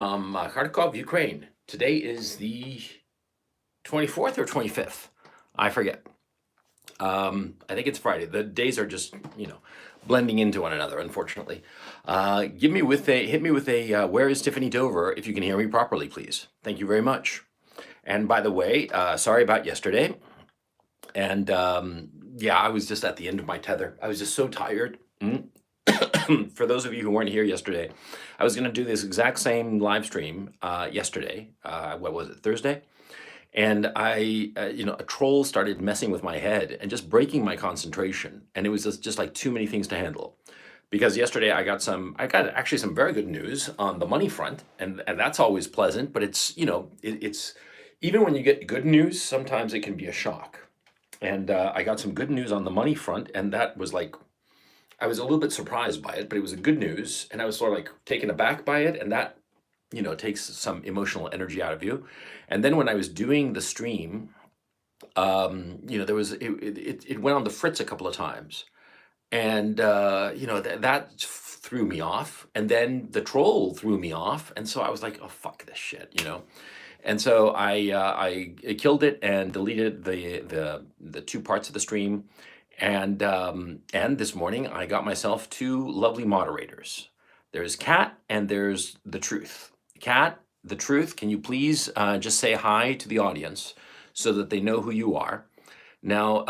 Kharkov, Ukraine. Today is the 24th or 25th. I forget. I think it's Friday. The days are just, blending into one another, unfortunately. Hit me with a, where is Tiffany Dover, if you can hear me properly, please. Thank you very much. And by the way, sorry about yesterday. And yeah, I was just at the end of my tether. I was just so tired. For those of you who weren't here yesterday, I was going to do this exact same live stream yesterday. What was it, Thursday? And a troll started messing with my head and just breaking my concentration. And it was just like too many things to handle. Because yesterday I got actually some very good news on the money front, and that's always pleasant. But it's even when you get good news, sometimes it can be a shock. And I got some good news on the money front, and that was like I was a little bit surprised by it, but it was a good news, and I was sort of like taken aback by it, and that takes some emotional energy out of you. And then when I was doing the stream, there was it went on the fritz a couple of times, and that threw me off. And then the troll threw me off, and so I was like, oh fuck this shit. And so I killed it and deleted the two parts of the stream. And this morning I got myself two lovely moderators. There's Kat and there's the Truth. Kat, the Truth, can you please just say hi to the audience so that they know who you are? Now,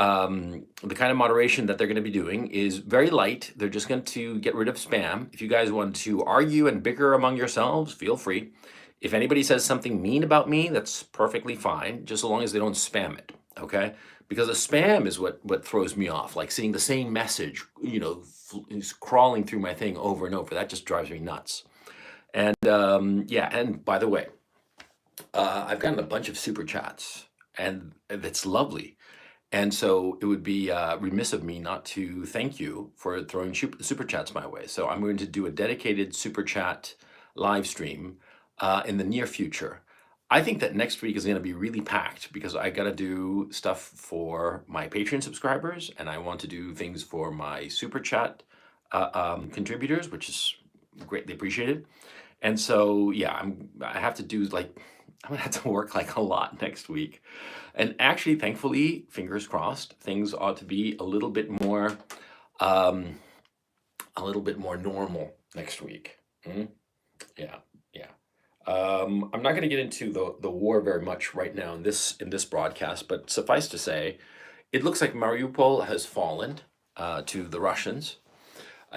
the kind of moderation that they're going to be doing is very light. They're just going to get rid of spam. If you guys want to argue and bicker among yourselves, feel free. If anybody says something mean about me, that's perfectly fine, just so long as they don't spam it, okay? Because the spam is what throws me off, like seeing the same message, crawling through my thing over and over. That just drives me nuts. And yeah, and by the way, I've gotten a bunch of super chats, and it's lovely. And so it would be remiss of me not to thank you for throwing super chats my way. So I'm going to do a dedicated super chat live stream in the near future. I think that next week is going to be really packed because I got to do stuff for my Patreon subscribers, and I want to do things for my super chat contributors, which is greatly appreciated. And so, yeah, I have to do I'm gonna have to work like a lot next week. And actually, thankfully, fingers crossed, things ought to be a little bit more normal next week. Yeah, yeah. I'm not going to get into the war very much right now in this broadcast, but suffice to say, it looks like Mariupol has fallen to the Russians.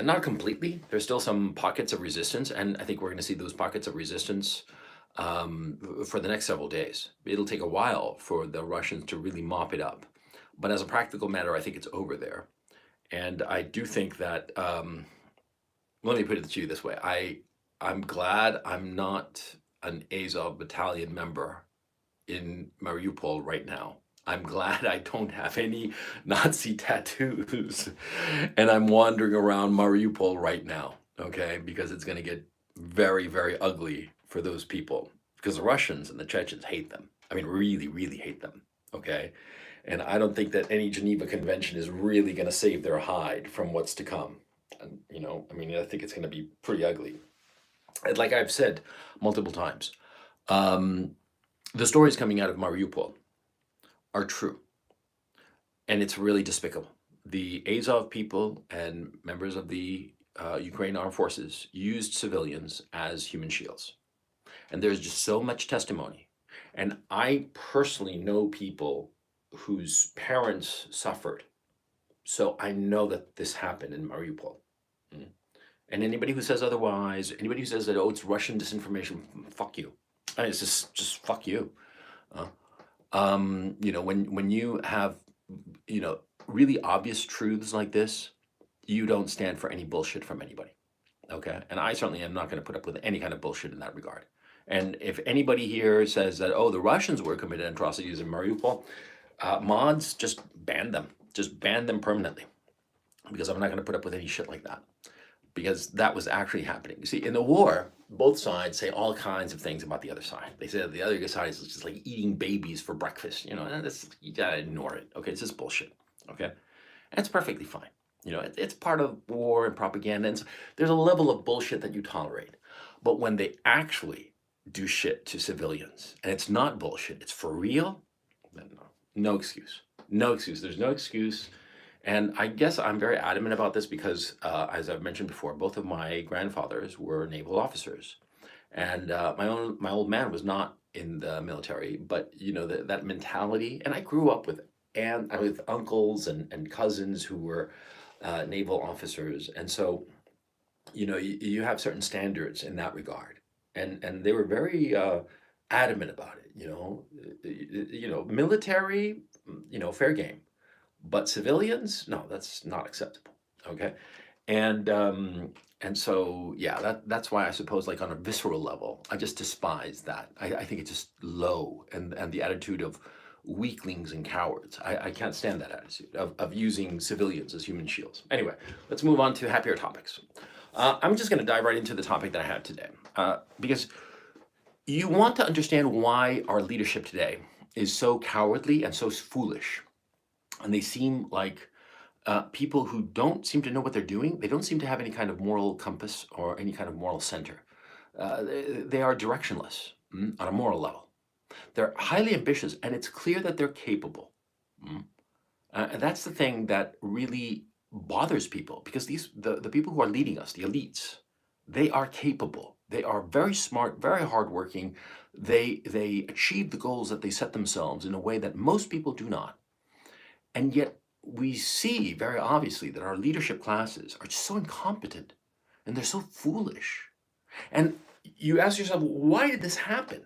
Not completely. There's still some pockets of resistance, and I think we're going to see those pockets of resistance for the next several days. It'll take a while for the Russians to really mop it up. But as a practical matter, I think it's over there. And I do think that, let me put it to you this way. I'm glad I'm not an Azov battalion member in Mariupol right now. I'm glad I don't have any Nazi tattoos and I'm wandering around Mariupol right now, okay? Because it's going to get very, very ugly for those people because the Russians and the Chechens hate them. I mean, really, really hate them, okay? And I don't think that any Geneva Convention is really going to save their hide from what's to come. And, I think it's going to be pretty ugly. And like I've said multiple times, the stories coming out of Mariupol are true. And it's really despicable. The Azov people and members of the Ukraine armed forces used civilians as human shields. And there's just so much testimony. And I personally know people whose parents suffered. So I know that this happened in Mariupol. And anybody who says otherwise, anybody who says that, oh, it's Russian disinformation, fuck you. I mean, it's just fuck you. When you have, really obvious truths like this, you don't stand for any bullshit from anybody. Okay? And I certainly am not going to put up with any kind of bullshit in that regard. And if anybody here says that, oh, the Russians were committing atrocities in Mariupol, mods, just ban them. Just ban them permanently. Because I'm not going to put up with any shit like that. Because that was actually happening. You see, in the war, both sides say all kinds of things about the other side. They say that the other side is just like eating babies for breakfast. You gotta ignore it. Okay, it's just bullshit. Okay, and it's perfectly fine. It's part of war and propaganda. And so there's a level of bullshit that you tolerate. But when they actually do shit to civilians, and it's not bullshit, it's for real, then no excuse. No excuse. There's no excuse. And I guess I'm very adamant about this because, as I've mentioned before, both of my grandfathers were naval officers, and my old man was not in the military, but that mentality. And I grew up with uncles and cousins who were naval officers, and so you have certain standards in that regard, and they were very adamant about it. Military, fair game, but civilians, no, that's not acceptable. Okay, and so yeah, that's why I suppose, like on a visceral level, I just despise that. I think it's just low, and the attitude of weaklings and cowards. I can't stand that attitude of using civilians as human shields. Anyway, let's move on to happier topics. I'm just going to dive right into the topic that I had today, because you want to understand why our leadership today is so cowardly and so foolish. And they seem like people who don't seem to know what they're doing. They don't seem to have any kind of moral compass or any kind of moral center. They are directionless on a moral level. They're highly ambitious, and it's clear that they're capable. Mm. And that's the thing that really bothers people, because the people who are leading us, the elites, they are capable. They are very smart, very hardworking. They achieve the goals that they set themselves in a way that most people do not. And yet we see very obviously that our leadership classes are just so incompetent, and they're so foolish. And you ask yourself, why did this happen?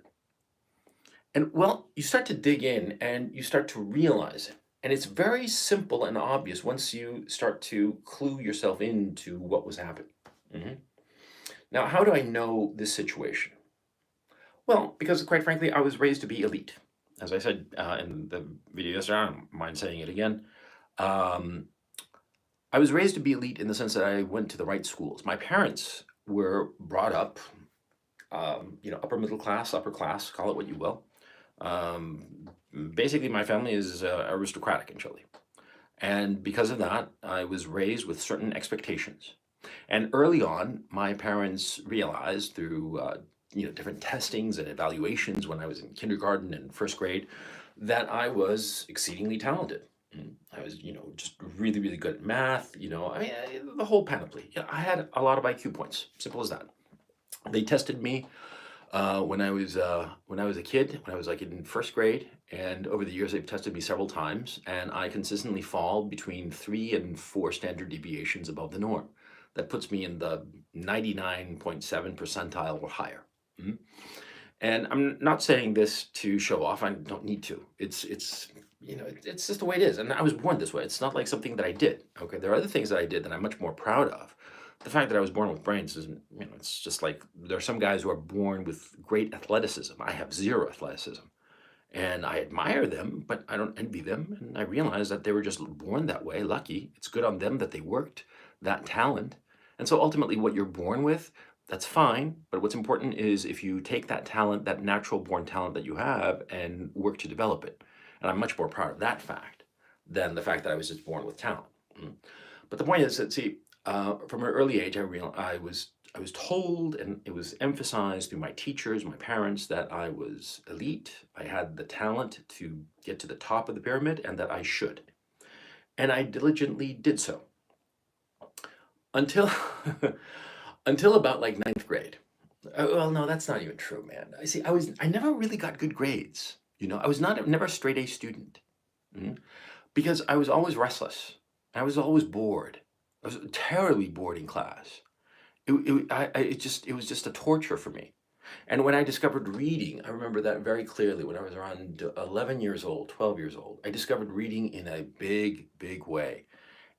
And well, you start to dig in and you start to realize it. And it's very simple and obvious once you start to clue yourself into what was happening. Mhm. Now, how do I know this situation? Well, because quite frankly, I was raised to be elite. As I said in the video yesterday, I don't mind saying it again. Um, I was raised to be elite in the sense that I went to the right schools. My parents were brought up, upper middle class, upper class, call it what you will. Basically, my family is aristocratic in Chile. And because of that, I was raised with certain expectations. And early on, my parents realized through different testings and evaluations when I was in kindergarten and first grade that I was exceedingly talented. I was, just really, really good at math. The whole panoply. Yeah, I had a lot of IQ points. Simple as that. They tested me when I was a kid, when I was like in first grade, and over the years they've tested me several times, and I consistently fall between 3 and 4 standard deviations above the norm. That puts me in the 99.7 percentile or higher. Mhm. And I'm not saying this to show off. I don't need to. It's just the way it is, and I was born this way. It's not like something that I did. Okay, there are other things that I did that I'm much more proud of. The fact that I was born with brains isn't, it's just like there are some guys who are born with great athleticism. I have zero athleticism. And I admire them, but I don't envy them. And I realize that they were just born that way, lucky. It's good on them that they worked that talent. And so ultimately, what you're born with, that's fine. But what's important is if you take that talent, that natural born talent that you have, and work to develop it. And I'm much more proud of that fact than the fact that I was just born with talent. But the point is that, see, from an early age, I was told, and it was emphasized through my teachers, my parents, that I was elite. I had the talent to get to the top of the pyramid, and that I should. And I diligently did so until until about like ninth grade. Well, no, that's not even true, man. I never really got good grades. I was never a straight A student. Mhm. Because I was always restless. I was always bored. I was terribly bored in class. It was just a torture for me. And when I discovered reading, I remember that very clearly when I was around 11 years old, 12 years old. I discovered reading in a big, big way.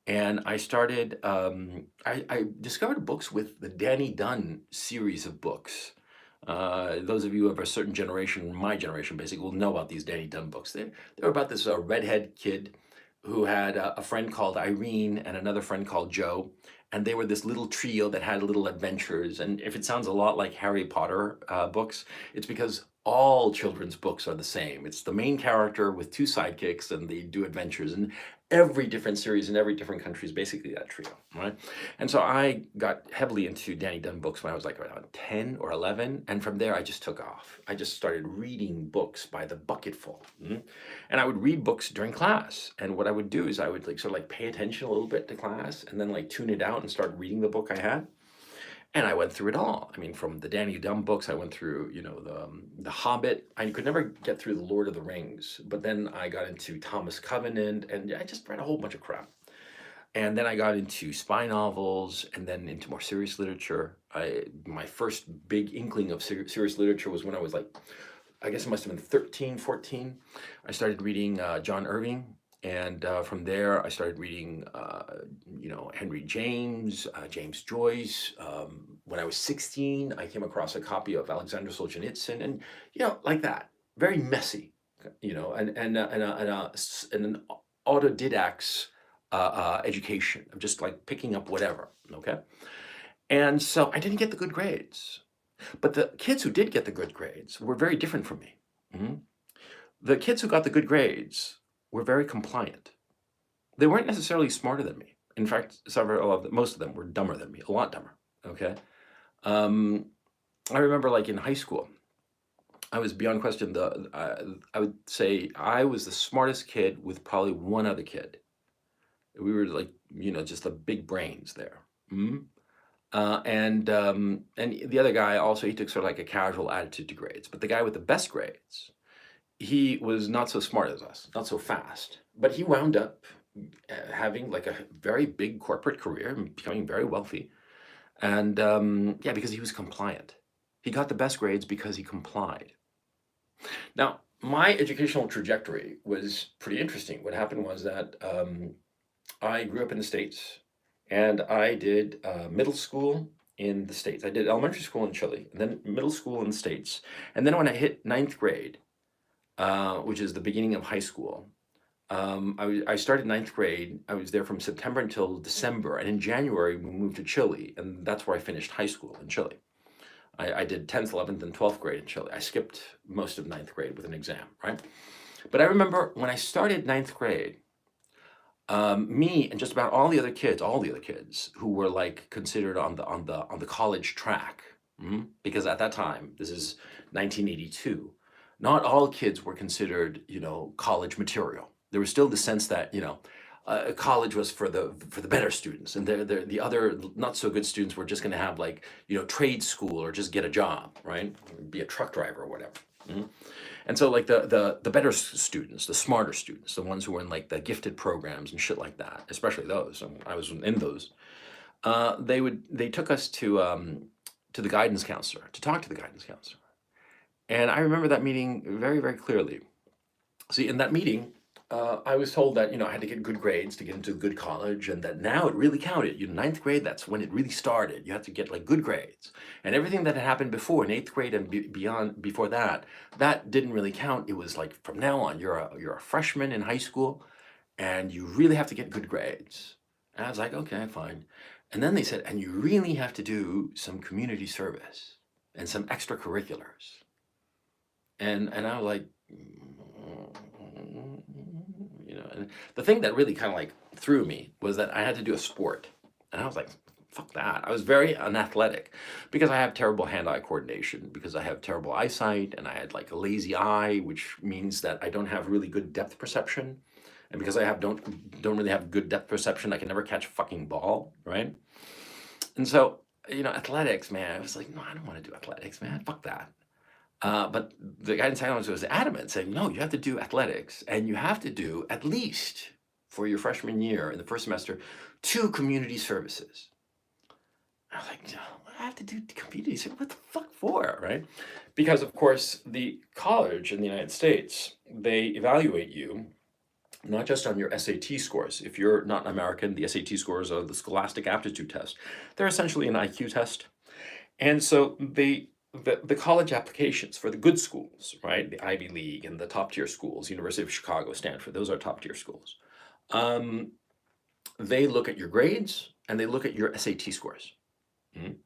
And I started, I discovered books with the Danny Dunn series of books. Those of you of a certain generation, my generation basically, will know about these Danny Dunn books. They were about this redhead kid who had a friend called Irene and another friend called Joe. And they were this little trio that had little adventures. And if it sounds a lot like Harry Potter books, it's because all children's books are the same. It's the main character with 2 sidekicks, and they do adventures. And every different series in every different country is basically that trio, right? And so I got heavily into Danny Dunn books when I was like around 10 or 11. And from there, I just took off. I just started reading books by the bucketful. And I would read books during class. And what I would do is I would like sort of like pay attention a little bit to class and then like tune it out and start reading the book I had. And I went through it all. I mean, from the Danny Dunn books, I went through, the Hobbit. I could never get through the Lord of the Rings, but then I got into Thomas Covenant, and I just read a whole bunch of crap. And then I got into spy novels, and then into more serious literature. My first big inkling of serious literature was when I was like, I guess it must have been 13, 14. I started reading John Irving. And from there, I started reading, Henry James, James Joyce. When I was 16, I came across a copy of Alexander Solzhenitsyn, and like that, very messy, and an autodidact's education of just like picking up whatever. Okay, and so I didn't get the good grades, but the kids who did get the good grades were very different from me. Mhm. The kids who got the good grades were very compliant. They weren't necessarily smarter than me. In fact, most of them were dumber than me, a lot dumber. Okay. Um, I remember, like in high school, I was beyond question. I would say I was the smartest kid with probably one other kid. We were like, just the big brains there. Mhm. And the other guy also, he took sort of like a casual attitude to grades. But the guy with the best grades, he was not so smart as us, not so fast, but he wound up having like a very big corporate career and becoming very wealthy. And yeah, because he was compliant. He got the best grades because he complied. Now, my educational trajectory was pretty interesting. What happened was that I grew up in the States, and I did middle school in the States. I did elementary school in Chile, and then middle school in the States. And then when I hit ninth grade, which is the beginning of high school, I started ninth grade. I was there from September until December, and in January we moved to Chile, and that's where I finished high school in Chile. I did 10th, 11th, and 12th grade in Chile. I skipped most of ninth grade with an exam, right? But I remember when I started ninth grade, me and just about all the other kids who were like considered on the college track, because at that time, this is 1982, not all kids were considered, college material. There was still the sense that, college was for the better students, and the other not so good students were just going to have like, trade school or just get a job, right? Be a truck driver or whatever. Mhm. And so like the better students, the smarter students, the ones who were in like the gifted programs and shit like that, especially those, and I was in those. They took us to the guidance counselor to talk to the guidance counselor, and I remember that meeting very very clearly. See, in that meeting, I was told that I had to get good grades to get into a good college, and that now it really counted. Ninth grade, that's when it really started. You had to get like good grades, and everything that had happened before in eighth grade and beyond before that, that didn't really count. It was like from now on, you're a freshman in high school, and you really have to get good grades. And I was like, okay, fine. And then they said, and you really have to do some community service and some extracurriculars. And I was like, and the thing that really kind of like threw me was that I had to do a sport, and I was like, fuck that. I was very unathletic because I have terrible hand-eye coordination, because I have terrible eyesight, and I had like a lazy eye, which means that I don't have really good depth perception, and because don't really have good depth perception, I can never catch a fucking ball, right? And so athletics, man, I was like, no, I don't want to do athletics, man. Fuck that. But the guidance counselor was adamant, saying, no, you have to do athletics, and you have to do at least for your freshman year in the first semester 2 community services. I was like, no, I have to do community service. What the fuck for, right? Because of course the college in the United States, they evaluate you not just on your SAT scores. If you're not American, the SAT scores are the Scholastic Aptitude Test. They're essentially an IQ test. And so the college applications for the good schools, right? The Ivy League and the top tier schools, University of Chicago, Stanford, those are top tier schools. They look at your grades and they look at your SAT scores. Mhm.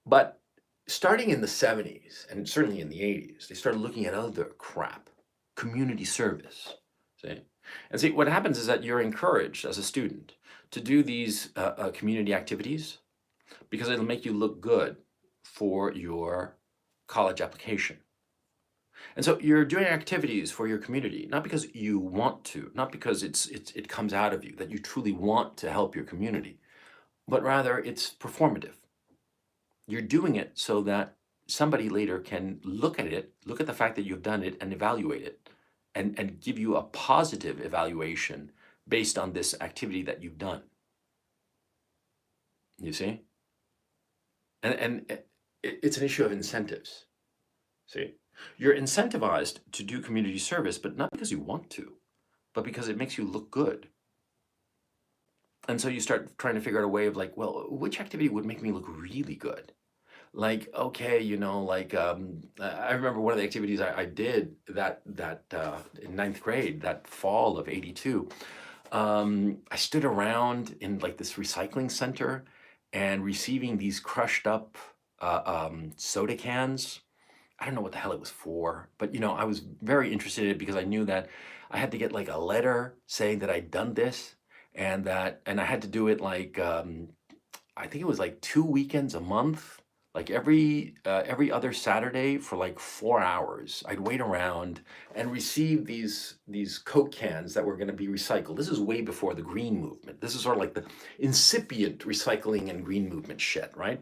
But starting in the 70s and certainly in the 80s, they started looking at other crap, community service. See? And see, what happens is that you're encouraged as a student to do these community activities because it'll make you look good for your college application. And so you're doing activities for your community, not because you want to, not because it comes out of you, that you truly want to help your community, but rather it's performative. You're doing it so that somebody later can look at it, look at the fact that you've done it and evaluate it and give you a positive evaluation based on this activity that you've done. You see? And it's an issue of incentives. See? You're incentivized to do community service, but not because you want to, but because it makes you look good. And so you start trying to figure out a way of like, well, which activity would make me look really good? Like, okay, I remember one of the activities I did that in ninth grade, that fall of '82. I stood around in like this recycling center and receiving these crushed up soda cans. I don't know what the hell it was for, but I was very interested in it because I knew that I had to get like a letter saying that I'd done this and I had to do it like I think it was like 2 weekends a month, like every other Saturday for like 4 hours. I'd wait around and receive these Coke cans that were going to be recycled. This is way before the green movement. This is sort of like the incipient recycling and green movement shit, right?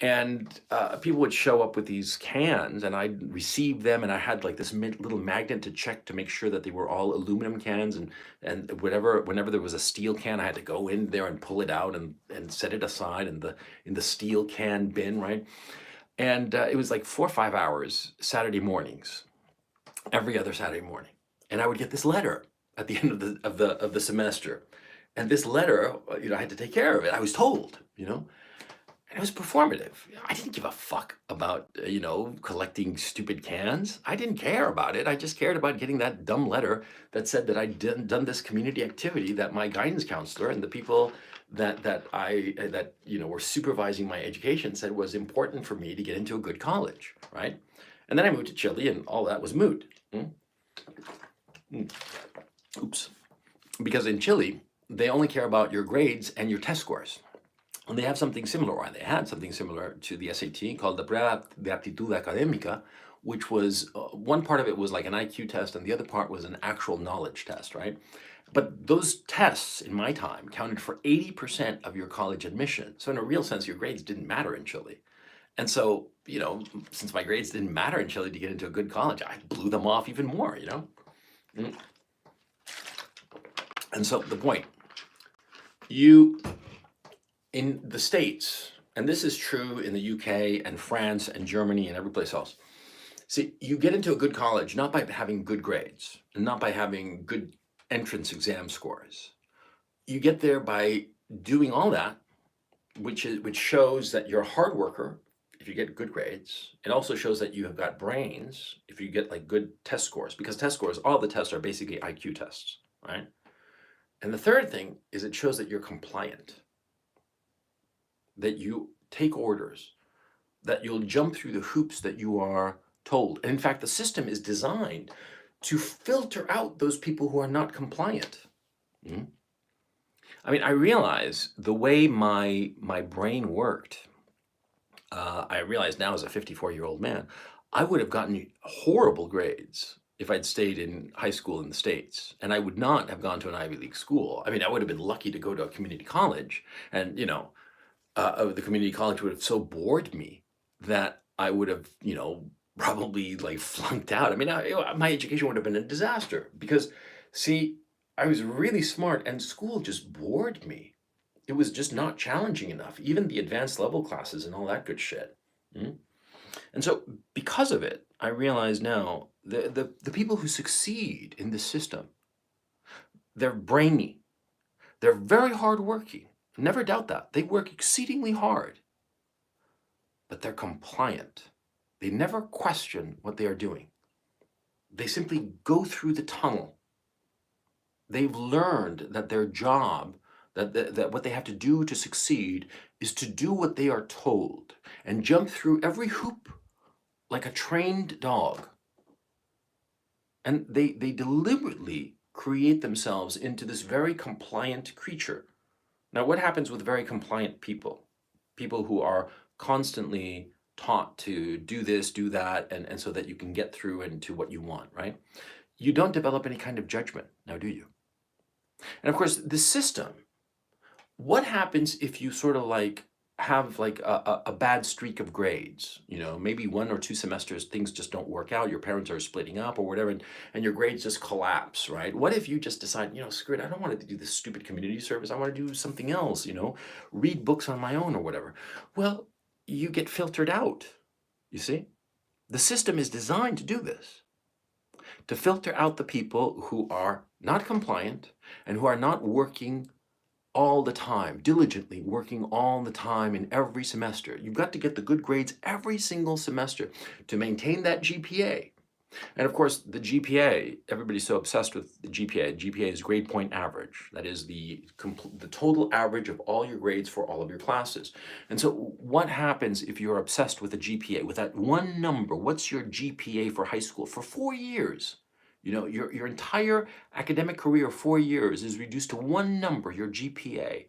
And people would show up with these cans and I'd receive them and I had like this little magnet to check to make sure that they were all aluminum cans and whenever there was a steel can, I had to go in there and pull it out and set it aside in the steel can bin, right? And it was like 4 or 5 hours Saturday mornings, every other Saturday morning. And I would get this letter at the end of the semester. And this letter, I had to take care of it. I was told, and it was performative. I didn't give a fuck about, collecting stupid cans. I didn't care about it. I just cared about getting that dumb letter that said that I'd done this community activity that my guidance counselor and the people that were supervising my education said was important for me to get into a good college, right? And then I moved to Chile and all that was moot. Oops. Because in Chile, they only care about your grades and your test scores. And they have something similar, or they had something similar to the SAT called the Prueba de Aptitud Académica, which was, one part of it was like an IQ test and the other part was an actual knowledge test, right? But those tests, in my time, counted for 80% of your college admission. So in a real sense, your grades didn't matter in Chile. And so, since my grades didn't matter in Chile to get into a good college, I blew them off even more, Mm. And so the point, in the States, and this is true in the UK and France and Germany and every place else, see, you get into a good college not by having good grades and not by having good entrance exam scores. You get there by doing all that, which shows that you're a hard worker if you get good grades. It also shows that you have got brains if you get like good test scores, because test scores, all the tests are basically IQ tests, right? And the third thing is it shows that you're compliant, that you take orders, that you'll jump through the hoops that you are told. And in fact, the system is designed to filter out those people who are not compliant. I mean, I realize the way my brain worked, I realize now as a 54-year-old man, I would have gotten horrible grades if I'd stayed in high school in the States, and I would not have gone to an Ivy League school. I mean, I would have been lucky to go to a community college, and the community college would have so bored me that I would have, probably like flunked out. I mean, my education would have been a disaster because, see, I was really smart and school just bored me. It was just not challenging enough, even the advanced level classes and all that good shit. And so because of it, I realize now the people who succeed in this system, they're brainy, they're very hardworking. Never doubt that. They work exceedingly hard, but they're compliant. They never question what they are doing. They simply go through the tunnel. They've learned that their job, that what they have to do to succeed is to do what they are told and jump through every hoop like a trained dog. And they deliberately create themselves into this very compliant creature. Now, what happens with very compliant people? People who are constantly taught to do this, do that, and so that you can get through into what you want, right? You don't develop any kind of judgment, now do you? And of course, the system, what happens if you sort of like have like a bad streak of grades? You know, maybe 1 or 2 semesters, things just don't work out, your parents are splitting up or whatever, and your grades just collapse, right? What if you just decide, you know, screw it, I don't want to do this stupid community service, I want to do something else, you know, read books on my own or whatever. Well, you get filtered out, you see? The system is designed to do this, to filter out the people who are not compliant and who are not working all the time, diligently working all the time in every semester. You've got to get the good grades every single semester to maintain that GPA. And of course, the GPA, everybody's so obsessed with the GPA. GPA is grade point average. That is the total average of all your grades for all of your classes. And so what happens if you're obsessed with a GPA, with that one number? What's your GPA for high school? For 4 years, you know, your entire academic career, 4 years, is reduced to one number, your GPA.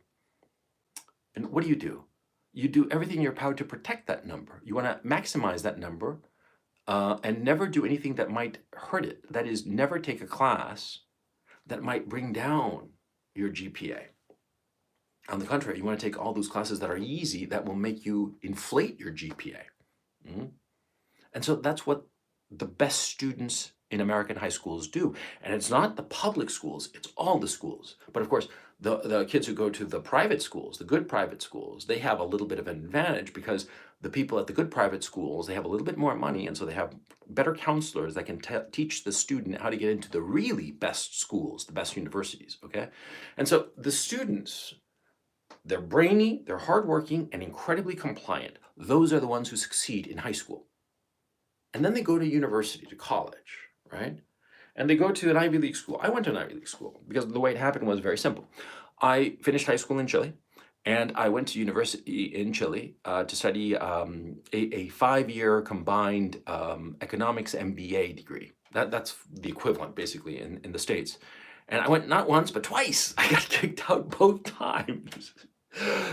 And what do? You do everything in your power to protect that number. You want to maximize that number and never do anything that might hurt it. That is, never take a class that might bring down your GPA. On the contrary, you want to take all those classes that are easy, that will make you inflate your GPA. And so that's what the best students in American high schools do. And it's not the public schools, it's all the schools. But of course, the kids who go to the private schools, the good private schools, they have a little bit of an advantage because the people at the good private schools, they have a little bit more money, and so they have better counselors that can teach the student how to get into the really best schools, the best universities, okay? And so the students, they're brainy, they're hardworking, and incredibly compliant. Those are the ones who succeed in high school. And then they go to university, to college, right? And they go to an Ivy League school. I went to an Ivy League school because the way it happened was very simple. I finished high school in Chile, and I went to university in Chile to study a 5-year combined economics MBA degree. That's the equivalent, basically, in the States. And I went not once, but twice. I got kicked out both times.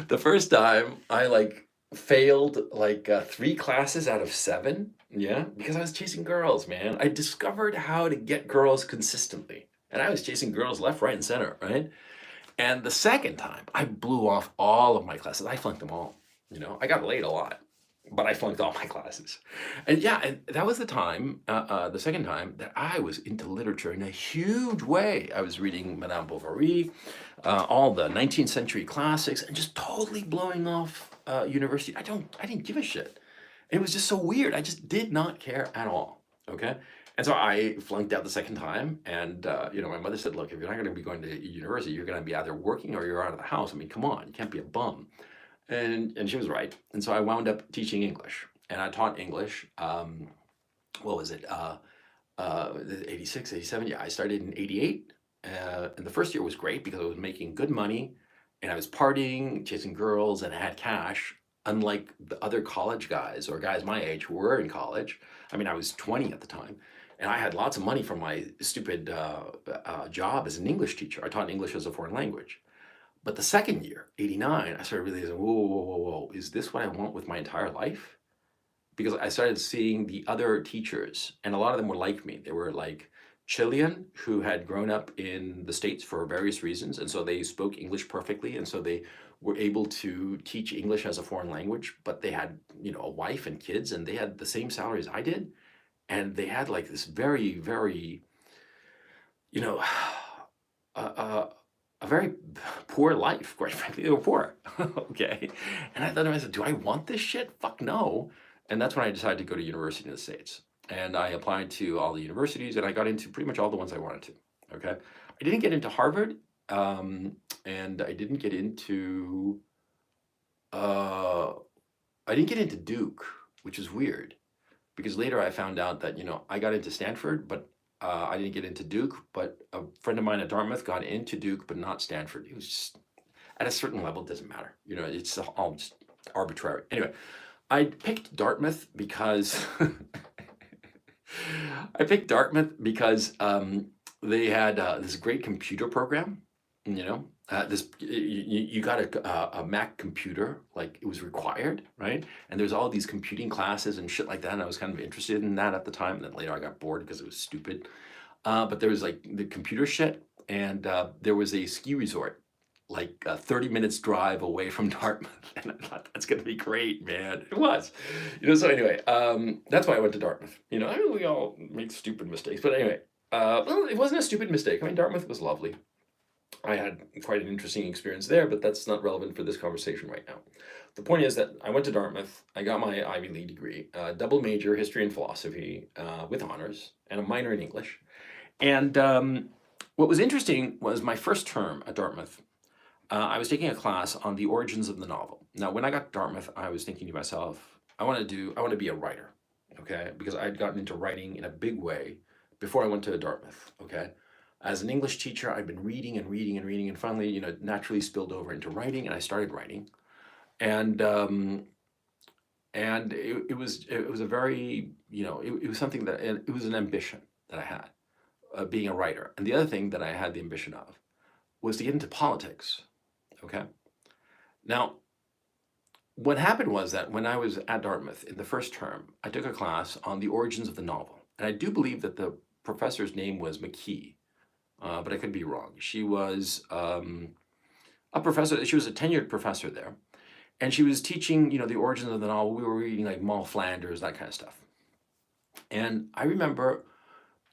The first time, I failed 3 classes out of 7. Yeah, because I was chasing girls, man. I discovered how to get girls consistently. And I was chasing girls left, right, and center, right? And the second time, I blew off all of my classes. I flunked them all. You know, I got late a lot, but I flunked all my classes. And yeah, and that was the time, the second time, that I was into literature in a huge way. I was reading Madame Bovary, all the 19th century classics, and just totally blowing off university. I didn't give a shit. It was just so weird. I just did not care at all, okay? And so I flunked out the second time, and my mother said, look, if you're not going to be going to university, you're going to be either working or you're out of the house. I mean, come on, you can't be a bum. And she was right. And so I wound up teaching English, and I taught English, what was it, 86, 87? Yeah, I started in 88, and the first year was great because I was making good money, and I was partying, chasing girls, and I had cash. Unlike the other college guys or guys my age who were in college. I mean, I was 20 at the time, and I had lots of money from my stupid job as an English teacher. I taught English as a foreign language. But the second year, 89, I started realizing, whoa, is this what I want with my entire life? Because I started seeing the other teachers, and a lot of them were like me. They were like Chilean who had grown up in the States for various reasons, and so they spoke English perfectly, and so they were able to teach English as a foreign language, but they had, a wife and kids, and they had the same salary as I did, and they had this very, very, a very poor life, quite frankly. They were poor, okay? And I thought to myself, do I want this shit? Fuck no. And that's when I decided to go to university in the States. And I applied to all the universities, and I got into pretty much all the ones I wanted to, okay? I didn't get into Harvard, and I didn't get into Duke, which is weird, because later I found out that, I got into Stanford, but I didn't get into Duke, but a friend of mine at Dartmouth got into Duke, but not Stanford. It was just, at a certain level, it doesn't matter. It's all just arbitrary. Anyway, I picked Dartmouth because they had this great computer program, you got a Mac computer, like it was required, right? And there's all these computing classes and shit like that, and I was kind of interested in that at the time. And then later I got bored because it was stupid. But there was like the computer shit, and there was a ski resort like a 30 minutes drive away from Dartmouth. And I thought, that's going to be great, man. It was. So anyway, that's why I went to Dartmouth. I mean, we all make stupid mistakes. But anyway, well, it wasn't a stupid mistake. I mean, Dartmouth was lovely. I had quite an interesting experience there, but that's not relevant for this conversation right now. The point is that I went to Dartmouth. I got my Ivy League degree, double major, history and philosophy, with honors, and a minor in English. And what was interesting was my first term at Dartmouth. I was taking a class on the origins of the novel. Now, when I got to Dartmouth, I was thinking to myself, I want to be a writer, okay? Because I'd gotten into writing in a big way before I went to Dartmouth, okay? As an English teacher, I'd been reading and reading and reading, and finally, naturally spilled over into writing, and I started writing. And it was a very, it was something that, it was an ambition that I had, being a writer. And the other thing that I had the ambition of was to get into politics. Okay. Now, what happened was that when I was at Dartmouth in the first term, I took a class on the origins of the novel. And I do believe that the professor's name was McKee, but I could be wrong. She was a professor, she was a tenured professor there. And she was teaching, the origins of the novel. We were reading like Moll Flanders, that kind of stuff. And I remember,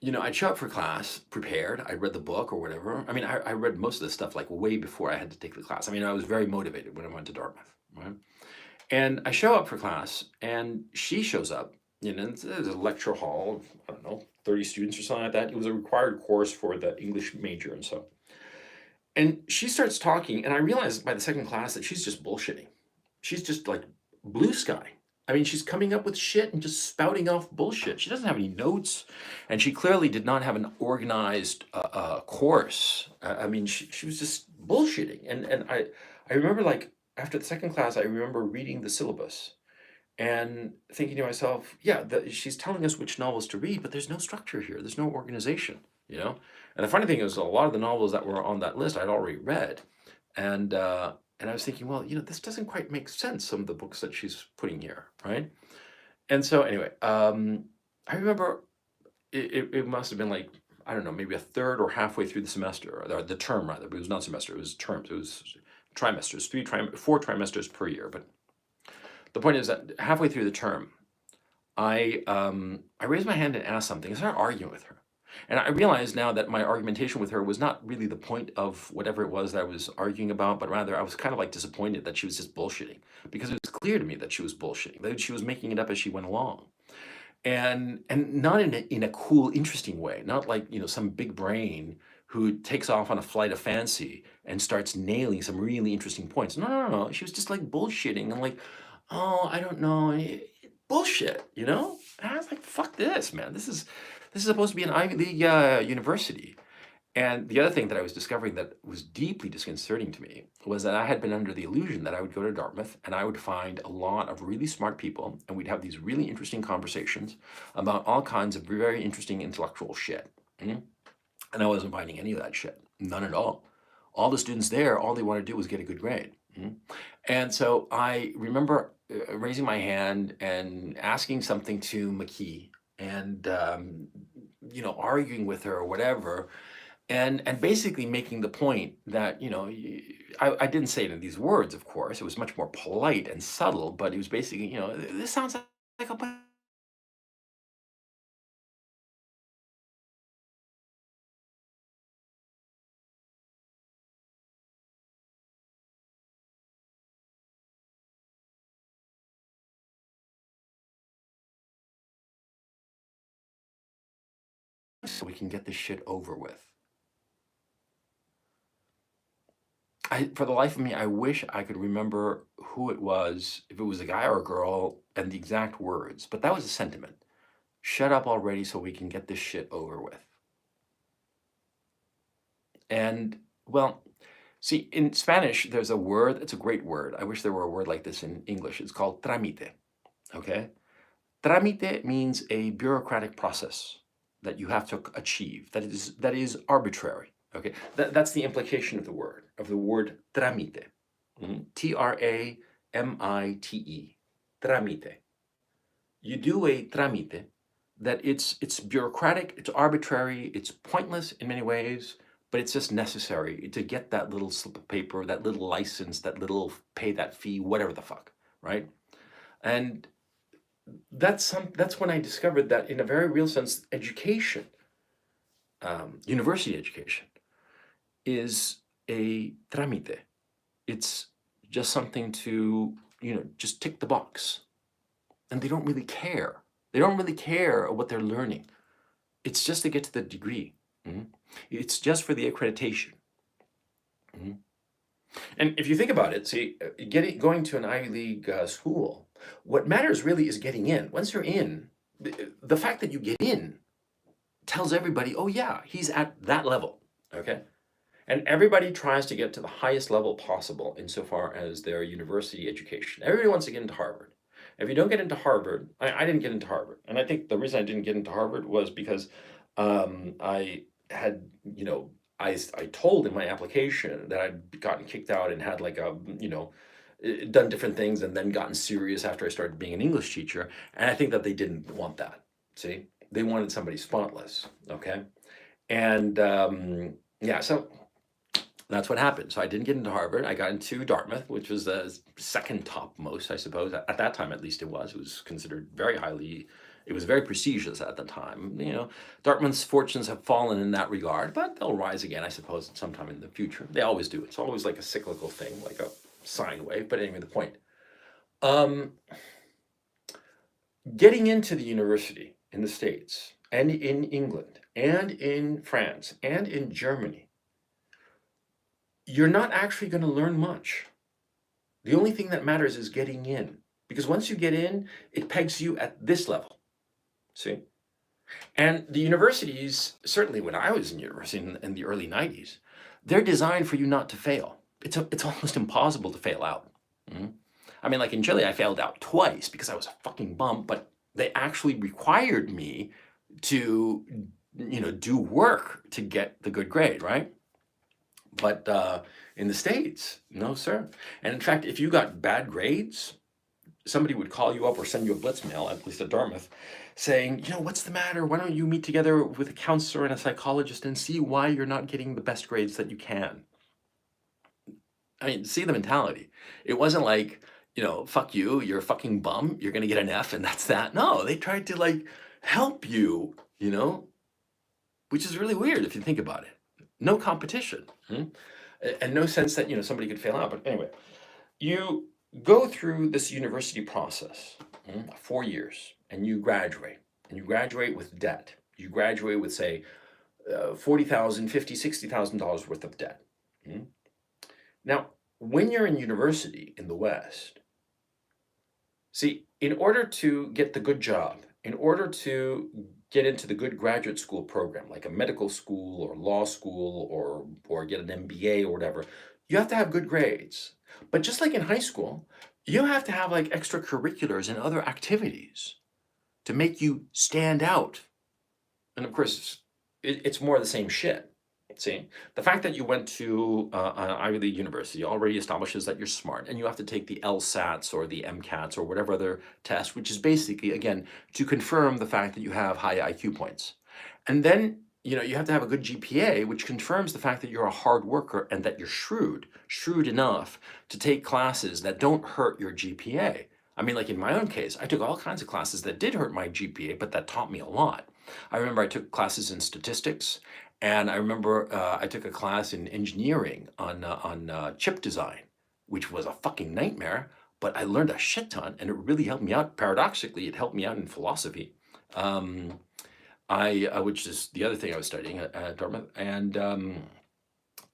I'd show up for class prepared. I read the book or whatever. I mean, I read most of this stuff like way before I had to take the class. I mean, I was very motivated when I went to Dartmouth, right? And I show up for class, and she shows up. There's a lecture hall of, I don't know, 30 students or something like that. It was a required course for the English major and so. And she starts talking, and I realized by the second class that she's just bullshitting. She's just like blue sky. I mean, she's coming up with shit and just spouting off bullshit. She doesn't have any notes, and she clearly did not have an organized course. I mean, she was just bullshitting. And I remember, like, after the second class, I remember reading the syllabus and thinking to myself, yeah, she's telling us which novels to read, but there's no structure here. There's no organization. And the funny thing is, a lot of the novels that were on that list I'd already read. And I was thinking, well, this doesn't quite make sense, some of the books that she's putting here, right? And so anyway, I remember it must have been like, I don't know, maybe a third or halfway through the semester, or the term rather, but it was not semester, it was terms, it was trimesters, 4 trimesters per year. But the point is that halfway through the term, I raised my hand and asked something. I started arguing with her. And I realize now that my argumentation with her was not really the point of whatever it was that I was arguing about, but rather I was kind of like disappointed that she was just bullshitting, because it was clear to me that she was bullshitting, that she was making it up as she went along. And not in a cool, interesting way, not like, some big brain who takes off on a flight of fancy and starts nailing some really interesting points. No, no, no, no. She was just like bullshitting and like, oh, I don't know, bullshit. And I was like, fuck this, man. This is supposed to be an Ivy League university. And the other thing that I was discovering that was deeply disconcerting to me was that I had been under the illusion that I would go to Dartmouth and I would find a lot of really smart people, and we'd have these really interesting conversations about all kinds of very interesting intellectual shit. And I wasn't finding any of that shit. None at all. All the students there, all they wanted to do was get a good grade. And so I remember raising my hand and asking something to McKee, and arguing with her or whatever, and basically making the point that I didn't say it in these words, of course. It was much more polite and subtle, but it was basically, this sounds like a bunch. So we can get this shit over with. For the life of me, I wish I could remember who it was, if it was a guy or a girl, and the exact words, but that was a sentiment. Shut up already so we can get this shit over with. And, well, see, in Spanish, there's a word, it's a great word. I wish there were a word like this in English. It's called trámite, okay? Trámite means a bureaucratic process. that you have to achieve, that is arbitrary. Okay, that's the implication of the word tramite. Tramite. Tramite. You do a tramite that it's bureaucratic, it's arbitrary, it's pointless in many ways, but it's just necessary to get that little slip of paper, that little license, that little pay that fee, whatever the fuck, right? And that's when I discovered that in a very real sense, education, university education, is a tramite. It's just something to, just tick the box. And they don't really care. They don't really care what they're learning. It's just to get to the degree. It's just for the accreditation. And if you think about it, see, going to an Ivy League school, what matters really is getting in. Once you're in, the fact that you get in tells everybody, oh yeah, he's at that level, okay? And everybody tries to get to the highest level possible insofar as their university education. Everybody wants to get into Harvard. If you don't get into Harvard, I didn't get into Harvard. And I think the reason I didn't get into Harvard was because I had, I told in my application that I'd gotten kicked out and had like a, done different things and then gotten serious after I started being an English teacher. And I think that they didn't want that. See, they wanted somebody spotless. Okay. And yeah, so that's what happened. So I didn't get into Harvard. I got into Dartmouth, which was the second topmost, I suppose. At that time, at least it was considered very highly, it was very prestigious at the time. Dartmouth's fortunes have fallen in that regard, but they'll rise again, I suppose, sometime in the future. They always do. It's always like a cyclical thing, like a sine wave. But anyway, the point. Getting into the university in the States and in England and in France and in Germany, you're not actually going to learn much. The only thing that matters is getting in. Because once you get in, it pegs you at this level. See? And the universities, certainly when I was in university in the early 90s, they're designed for you not to fail. It's almost impossible to fail out. I mean, like in Chile, I failed out twice because I was a fucking bum, but they actually required me to, do work to get the good grade, right? But in the States, no, sir. And in fact, if you got bad grades, somebody would call you up or send you a blitz mail, at least at Dartmouth, saying, what's the matter? Why don't you meet together with a counselor and a psychologist and see why you're not getting the best grades that you can? I mean, see the mentality. It wasn't like, fuck you, you're a fucking bum, you're going to get an F and that's that. No, they tried to like help you, which is really weird if you think about it. No competition, and no sense that, somebody could fail out. But anyway, you go through this university process, 4 years, and you graduate. And you graduate with debt. You graduate with, say, $40,000, $50,000, $60,000 worth of debt. Now, when you're in university in the West, see, in order to get the good job, in order to get into the good graduate school program, like a medical school or law school or get an MBA or whatever, you have to have good grades. But just like in high school, you have to have like extracurriculars and other activities to make you stand out. And of course, it's more of the same shit. See, the fact that you went to an Ivy League university already establishes that you're smart, and you have to take the LSATs or the MCATs or whatever other test, which is basically, again, to confirm the fact that you have high IQ points. And then, you have to have a good GPA, which confirms the fact that you're a hard worker and that you're shrewd enough to take classes that don't hurt your GPA. I mean, like in my own case, I took all kinds of classes that did hurt my GPA, but that taught me a lot. I remember I took classes in statistics, and I remember I took a class in engineering on chip design, which was a fucking nightmare, but I learned a shit ton, and it really helped me out. Paradoxically, it helped me out in philosophy, which is the other thing I was studying at Dartmouth. And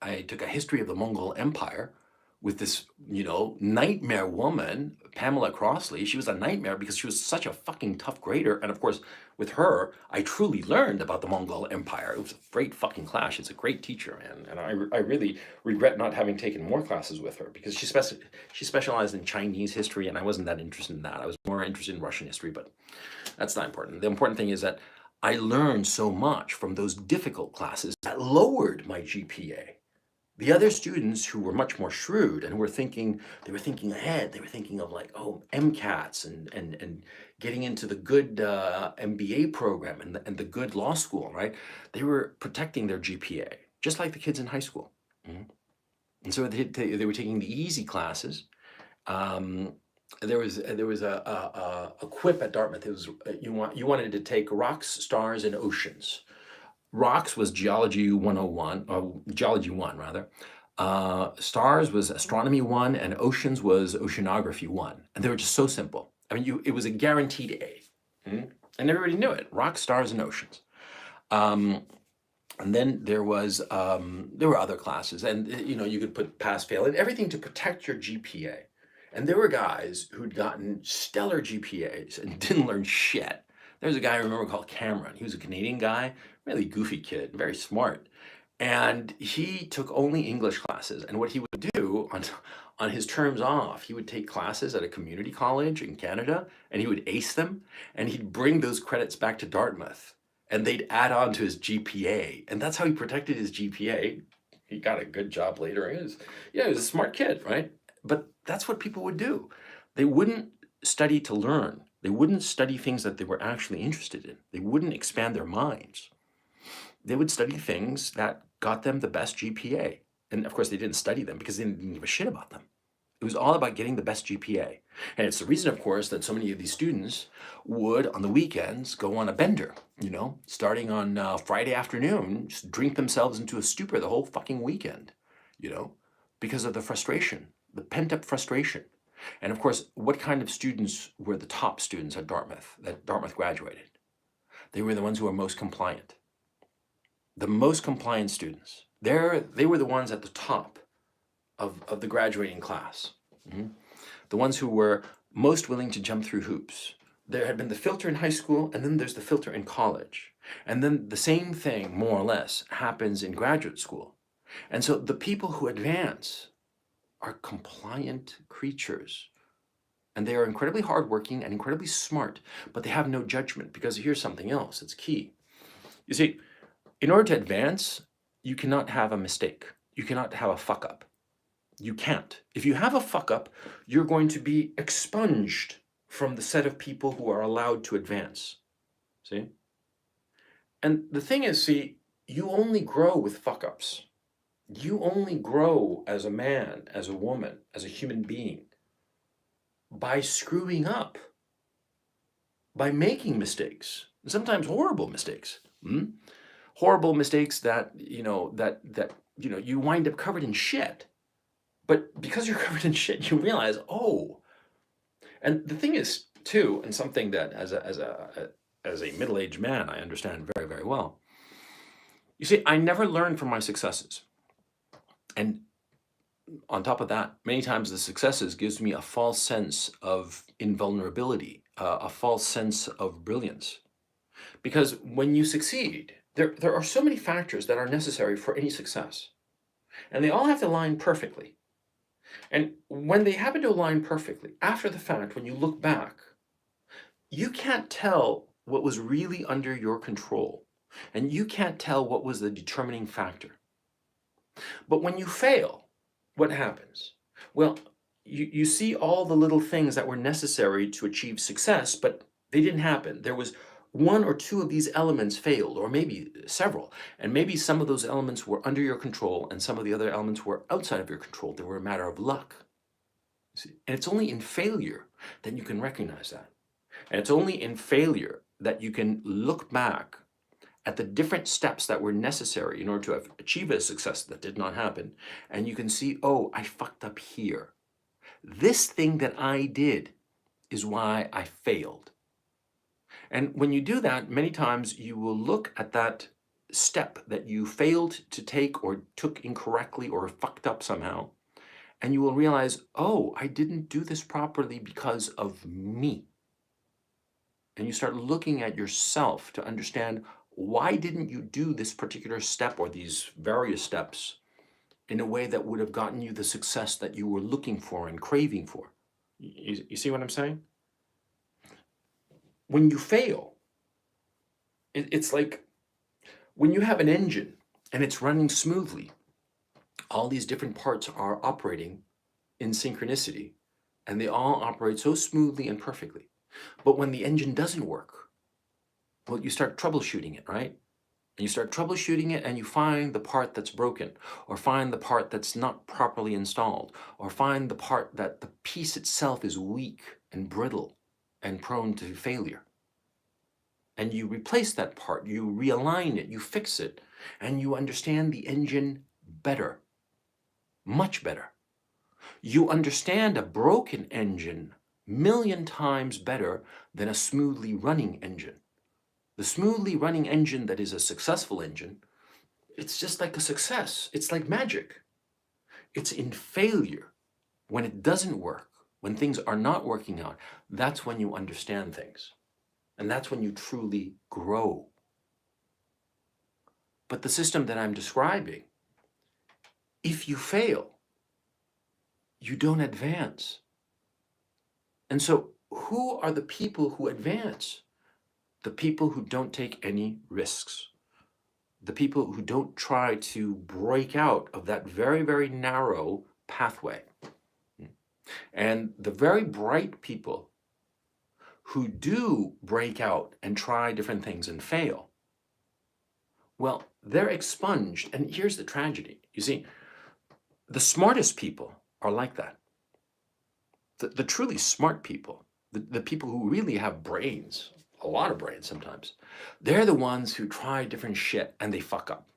I took a history of the Mongol Empire with this, nightmare woman, Pamela Crossley. She was a nightmare because she was such a fucking tough grader. And of course, with her, I truly learned about the Mongol Empire. It was a great fucking class. She's a great teacher, man. And I really regret not having taken more classes with her because she specialized in Chinese history, and I wasn't that interested in that. I was more interested in Russian history, but that's not important. The important thing is that I learned so much from those difficult classes that lowered my GPA. The other students who were much more shrewd and who were thinking, they were thinking ahead. They were thinking of like, oh, MCATs and getting into the good MBA program and the good law school, right? They were protecting their GPA, just like the kids in high school. Mhm. And so they were taking the easy classes. Um, there was a quip at Dartmouth. It was you wanted to take rocks, stars, and oceans. Rocks was Geology 101, or Geology 1 rather. Stars was Astronomy 1, and Oceans was Oceanography 1. And they were just so simple. I mean, it was a guaranteed A. Mhm. And everybody knew it. Rocks, stars, and oceans. Um, and then there were other classes, and you could put pass, fail, and everything to protect your GPA. And there were guys who'd gotten stellar GPAs and didn't learn shit. There was a guy I remember called Cameron. He was a Canadian guy, really goofy kid, very smart. And he took only English classes. And what he would do on his terms off, he would take classes at a community college in Canada, and he would ace them, and he'd bring those credits back to Dartmouth, and they'd add on to his GPA. And that's how he protected his GPA. He got a good job later. He was a smart kid, right? But that's what people would do. They wouldn't study to learn. They wouldn't study things that they were actually interested in. They wouldn't expand their minds. They would study things that got them the best GPA. And of course, they didn't study them because they didn't give a shit about them. It was all about getting the best GPA. And it's the reason, of course, that so many of these students would, on the weekends, go on a bender, starting on Friday afternoon, just drink themselves into a stupor the whole fucking weekend, you know, because of the frustration, the pent-up frustration. And of course, what kind of students were the top students at Dartmouth, that Dartmouth graduated? They were the ones who were most compliant. The most compliant students. They were the ones at the top of the graduating class. Mhm. The ones who were most willing to jump through hoops. There had been the filter in high school, and then there's the filter in college. And then the same thing, more or less, happens in graduate school. And so the people who advance are compliant creatures. And they are incredibly hardworking and incredibly smart, but they have no judgment, because here's something else that's key. You see, in order to advance, you cannot have a mistake. You cannot have a fuck up. You can't. If you have a fuck up, you're going to be expunged from the set of people who are allowed to advance. See? And the thing is, see, you only grow with fuck ups. You only grow as a man, as a woman, as a human being by screwing up, by making mistakes, sometimes horrible mistakes. Horrible mistakes that, you wind up covered in shit. But because you're covered in shit, you realize, oh. And the thing is, too, and something that as a middle-aged man, I understand very, very well. You see, I never learned from my successes. And on top of that, many times the successes gives me a false sense of invulnerability, a false sense of brilliance. Because when you succeed, there are so many factors that are necessary for any success. And they all have to align perfectly. And when they happen to align perfectly, after the fact, when you look back, you can't tell what was really under your control. And you can't tell what was the determining factor. But when you fail, what happens? Well, you see all the little things that were necessary to achieve success, but they didn't happen. There was one or two of these elements failed, or maybe several. And maybe some of those elements were under your control, and some of the other elements were outside of your control. They were a matter of luck. See? And it's only in failure that you can recognize that. And it's only in failure that you can look back at the different steps that were necessary in order to achieve a success that did not happen. And you can see, oh, I fucked up here. This thing that I did is why I failed. And when you do that, many times you will look at that step that you failed to take or took incorrectly or fucked up somehow, and you will realize, oh, I didn't do this properly because of me. And you start looking at yourself to understand, why didn't you do this particular step or these various steps in a way that would have gotten you the success that you were looking for and craving for? You see what I'm saying? When you fail, It's like when you have an engine and it's running smoothly, all these different parts are operating in synchronicity, and they all operate so smoothly and perfectly. But when the engine doesn't work, well, you start troubleshooting it, right? And you start troubleshooting it and you find the part that's broken, or find the part that's not properly installed, or find the part that the piece itself is weak and brittle and prone to failure. And you replace that part, you realign it, you fix it, and you understand the engine better, much better. You understand a broken engine 1,000,000 times better than a smoothly running engine. The smoothly running engine that is a successful engine, it's just like a success. It's like magic. It's in failure, when it doesn't work, when things are not working out, that's when you understand things. And that's when you truly grow. But the system that I'm describing, if you fail, you don't advance. And so who are the people who advance? The people who don't take any risks. The people who don't try to break out of that very, very narrow pathway. And the very bright people who do break out and try different things and fail, well, they're expunged. And here's the tragedy. You see, the smartest people are like that. The truly smart people, the people who really have brains, a lot of brains sometimes, they're the ones who try different shit and they fuck up.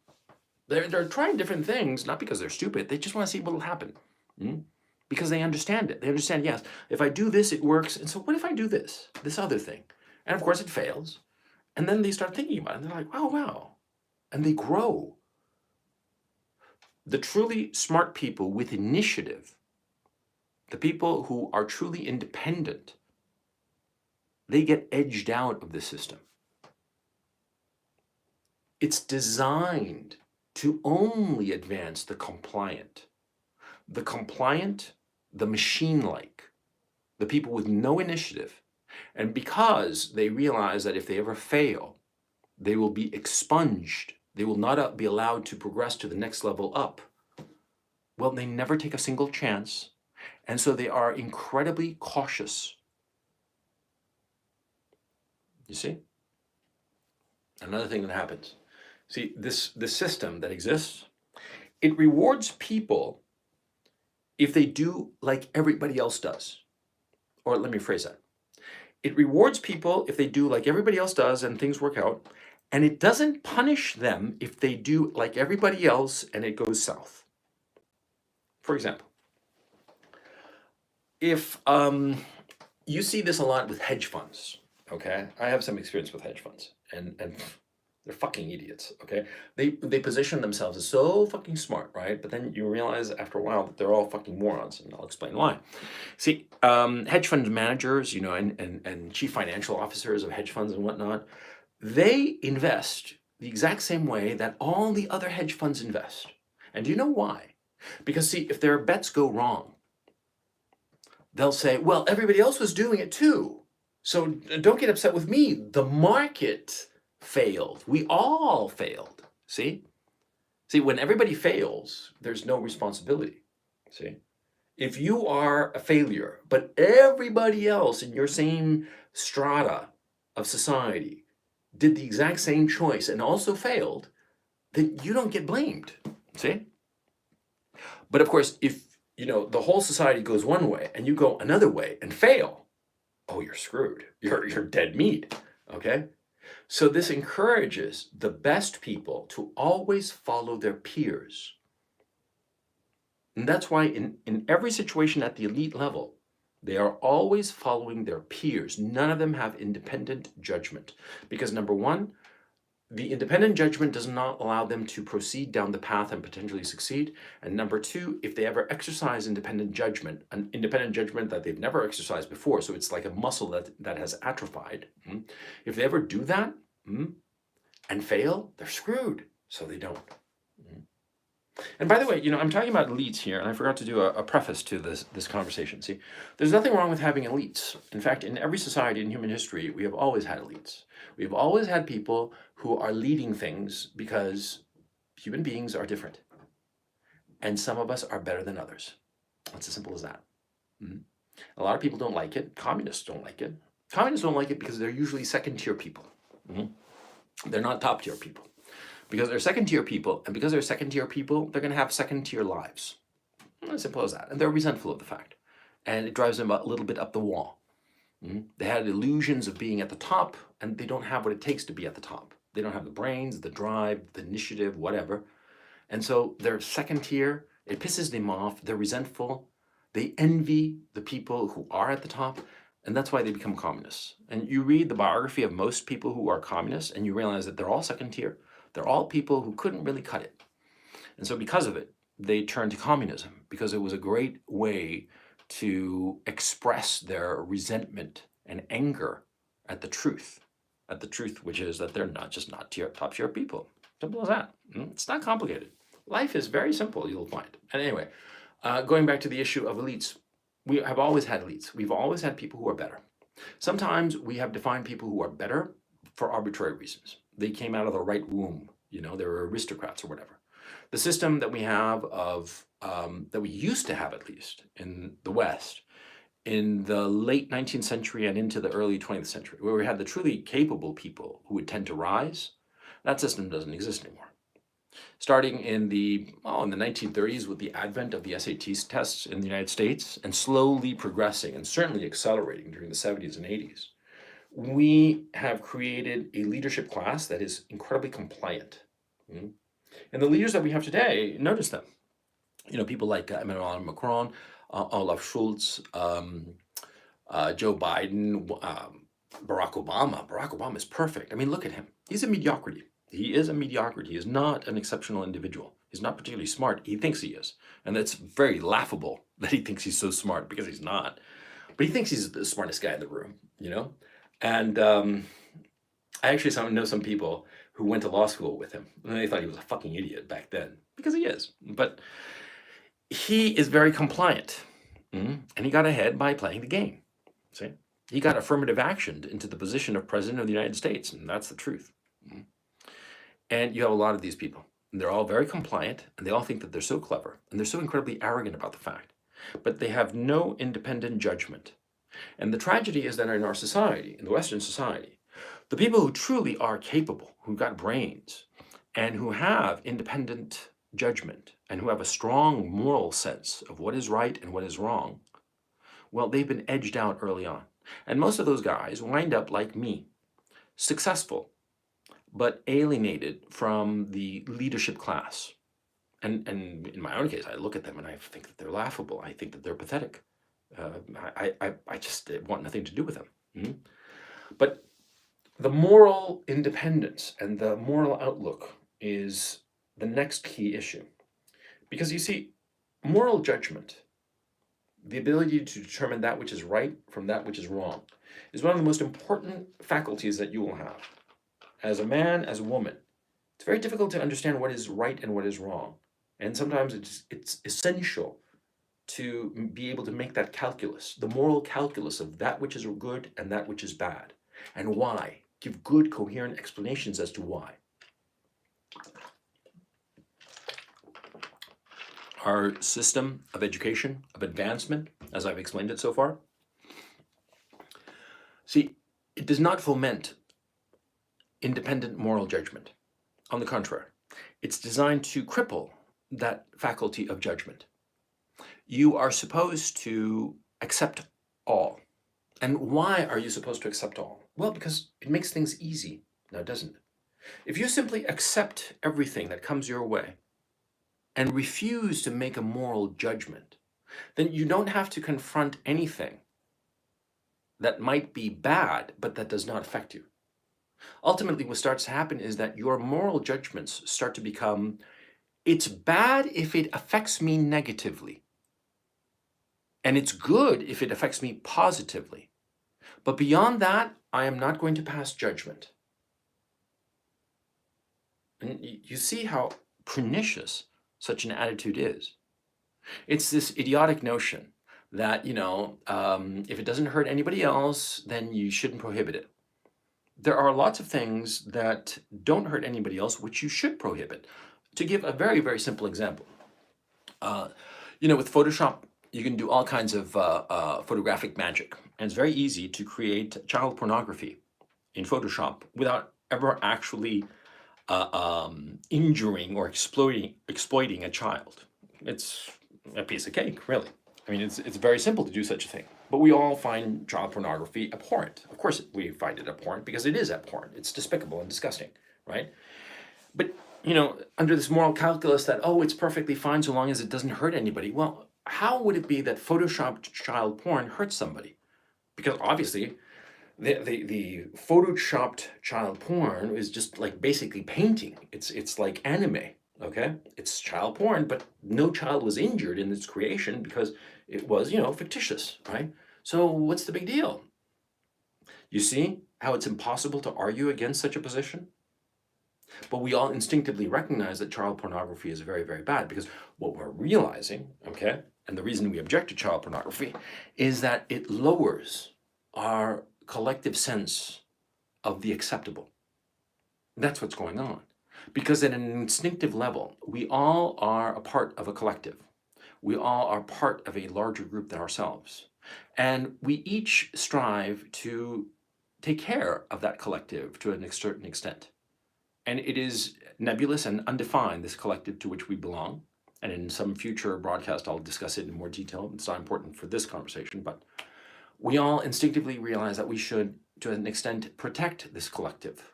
They're trying different things, not because they're stupid, they just want to see what will happen. Because they understand it. They understand, yes, if I do this, it works. And so what if I do this other thing? And of course it fails. And then they start thinking about it and they're like, wow. And they grow. The truly smart people with initiative, the people who are truly independent, they get edged out of the system. It's designed to only advance the compliant, the machine-like, the people with no initiative. And because they realize that if they ever fail, they will be expunged, they will not be allowed to progress to the next level up, well, they never take a single chance. And so they are incredibly cautious. You see? Another thing that happens. See, this system that exists, it rewards people if they do like everybody else does. Or let me phrase that. It rewards people if they do like everybody else does and things work out, and it doesn't punish them if they do like everybody else and it goes south. For example, if you see this a lot with hedge funds, okay? I have some experience with hedge funds, and they're fucking idiots, okay? They position themselves as so fucking smart, right? But then you realize after a while that they're all fucking morons, and I'll explain why. See, hedge fund managers, you know, and chief financial officers of hedge funds and whatnot, they invest the exact same way that all the other hedge funds invest. And do you know why? Because see, if their bets go wrong, they'll say, well, everybody else was doing it too. So don't get upset with me. The market failed. We all failed. See? See, when everybody fails, there's no responsibility. See? If you are a failure, but everybody else in your same strata of society did the exact same choice and also failed, then you don't get blamed. See? But of course, if you know the whole society goes one way and you go another way and fail, oh, you're screwed. You're dead meat. Okay? So this encourages the best people to always follow their peers. And that's why in every situation at the elite level, they are always following their peers. None of them have independent judgment. Because number one, the independent judgment does not allow them to proceed down the path and potentially succeed. And number two, if they ever exercise independent judgment, an independent judgment that they've never exercised before, so it's like a muscle that has atrophied. If they ever do that and fail, they're screwed. So they don't. And by the way, I'm talking about elites here, and I forgot to do a preface to this conversation. See, there's nothing wrong with having elites. In fact, in every society in human history, we have always had elites. We've always had people who are leading things because human beings are different. And some of us are better than others. It's as simple as that. Mhm. A lot of people don't like it. Communists don't like it. Communists don't like it because they're usually second-tier people. Mhm. They're not top-tier people. Because they're second-tier people, and because they're second-tier people, they're going to have second-tier lives. As simple as that. And they're resentful of the fact. And it drives them a little bit up the wall. They had illusions of being at the top, and they don't have what it takes to be at the top. They don't have the brains, the drive, the initiative, whatever. And so they're second tier. It pisses them off. They're resentful. They envy the people who are at the top. And that's why they become communists. And you read the biography of most people who are communists, and you realize that they're all second tier. They're all people who couldn't really cut it. And so because of it, they turned to communism because it was a great way to express their resentment and anger at the truth, which is that they're not top tier people. Simple as that. It's not complicated. Life is very simple, you'll find. And anyway, going back to the issue of elites, we have always had elites. We've always had people who are better. Sometimes we have defined people who are better for arbitrary reasons. They came out of the right womb. They were aristocrats or whatever. The system that we have that we used to have, at least in the West, in the late 19th century and into the early 20th century, where we had the truly capable people who would tend to rise, that system doesn't exist anymore. Starting in the 1930s with the advent of the SAT tests in the United States, and slowly progressing and certainly accelerating during the 70s and 80s, we have created a leadership class that is incredibly compliant. And the leaders that we have today, notice them. People like Emmanuel Macron, Olaf Schulz, Joe Biden, Barack Obama. Barack Obama is perfect. I mean, look at him. He's a mediocrity. He is a mediocrity. He is not an exceptional individual. He's not particularly smart. He thinks he is. And that's very laughable that he thinks he's so smart, because he's not. But he thinks he's the smartest guy in the room, And I actually know some people who went to law school with him, and they thought he was a fucking idiot back then, because he is. But he is very compliant, and he got ahead by playing the game. See, he got affirmative action into the position of president of the United States, and that's the truth. And you have a lot of these people, and they're all very compliant, and they all think that they're so clever, and they're so incredibly arrogant about the fact, but they have no independent judgment. And the tragedy is that in our society, in the Western society, the people who truly are capable, who've got brains, and who have independent judgment, and who have a strong moral sense of what is right and what is wrong, well, they've been edged out early on. And most of those guys wind up like me, successful, but alienated from the leadership class. And in my own case, I look at them and I think that they're laughable. I think that they're pathetic. I just want nothing to do with them. But the moral independence and the moral outlook is the next key issue. Because you see, moral judgment, the ability to determine that which is right from that which is wrong, is one of the most important faculties that you will have. As a man, as a woman, it's very difficult to understand what is right and what is wrong. And sometimes it's essential to be able to make that calculus, the moral calculus of that which is good and that which is bad, and why. Give good, coherent explanations as to why. Our system of education, of advancement, as I've explained it so far, see, it does not foment independent moral judgment. On the contrary, it's designed to cripple that faculty of judgment. You are supposed to accept all. And why are you supposed to accept all? Well, because it makes things easy, now doesn't it? If you simply accept everything that comes your way and refuse to make a moral judgment, then you don't have to confront anything that might be bad, but that does not affect you. Ultimately, what starts to happen is that your moral judgments start to become, it's bad if it affects me negatively, and it's good if it affects me positively. But beyond that, I am not going to pass judgment. And you see how pernicious such an attitude is. It's this idiotic notion that, if it doesn't hurt anybody else, then you shouldn't prohibit it. There are lots of things that don't hurt anybody else, which you should prohibit. To give a very, very simple example, with Photoshop, you can do all kinds of photographic magic. And it's very easy to create child pornography in Photoshop without ever actually injuring or exploiting a child. It's a piece of cake, really. I mean, it's very simple to do such a thing. But we all find child pornography abhorrent. Of course, we find it abhorrent because it is abhorrent. It's despicable and disgusting, right? But, under this moral calculus that, oh, it's perfectly fine so long as it doesn't hurt anybody. Well, how would it be that Photoshopped child porn hurts somebody? Because obviously, the photoshopped child porn is just like basically painting. It's like anime, okay? It's child porn, but no child was injured in its creation because it was, fictitious, right? So what's the big deal? You see how it's impossible to argue against such a position? But we all instinctively recognize that child pornography is very, very bad because what we're realizing, okay, and the reason we object to child pornography is that it lowers our collective sense of the acceptable. That's what's going on. Because at an instinctive level, we all are a part of a collective. We all are part of a larger group than ourselves. And we each strive to take care of that collective to a certain extent. And it is nebulous and undefined, this collective to which we belong. And in some future broadcast, I'll discuss it in more detail. It's not important for this conversation, but we all instinctively realize that we should, to an extent, protect this collective,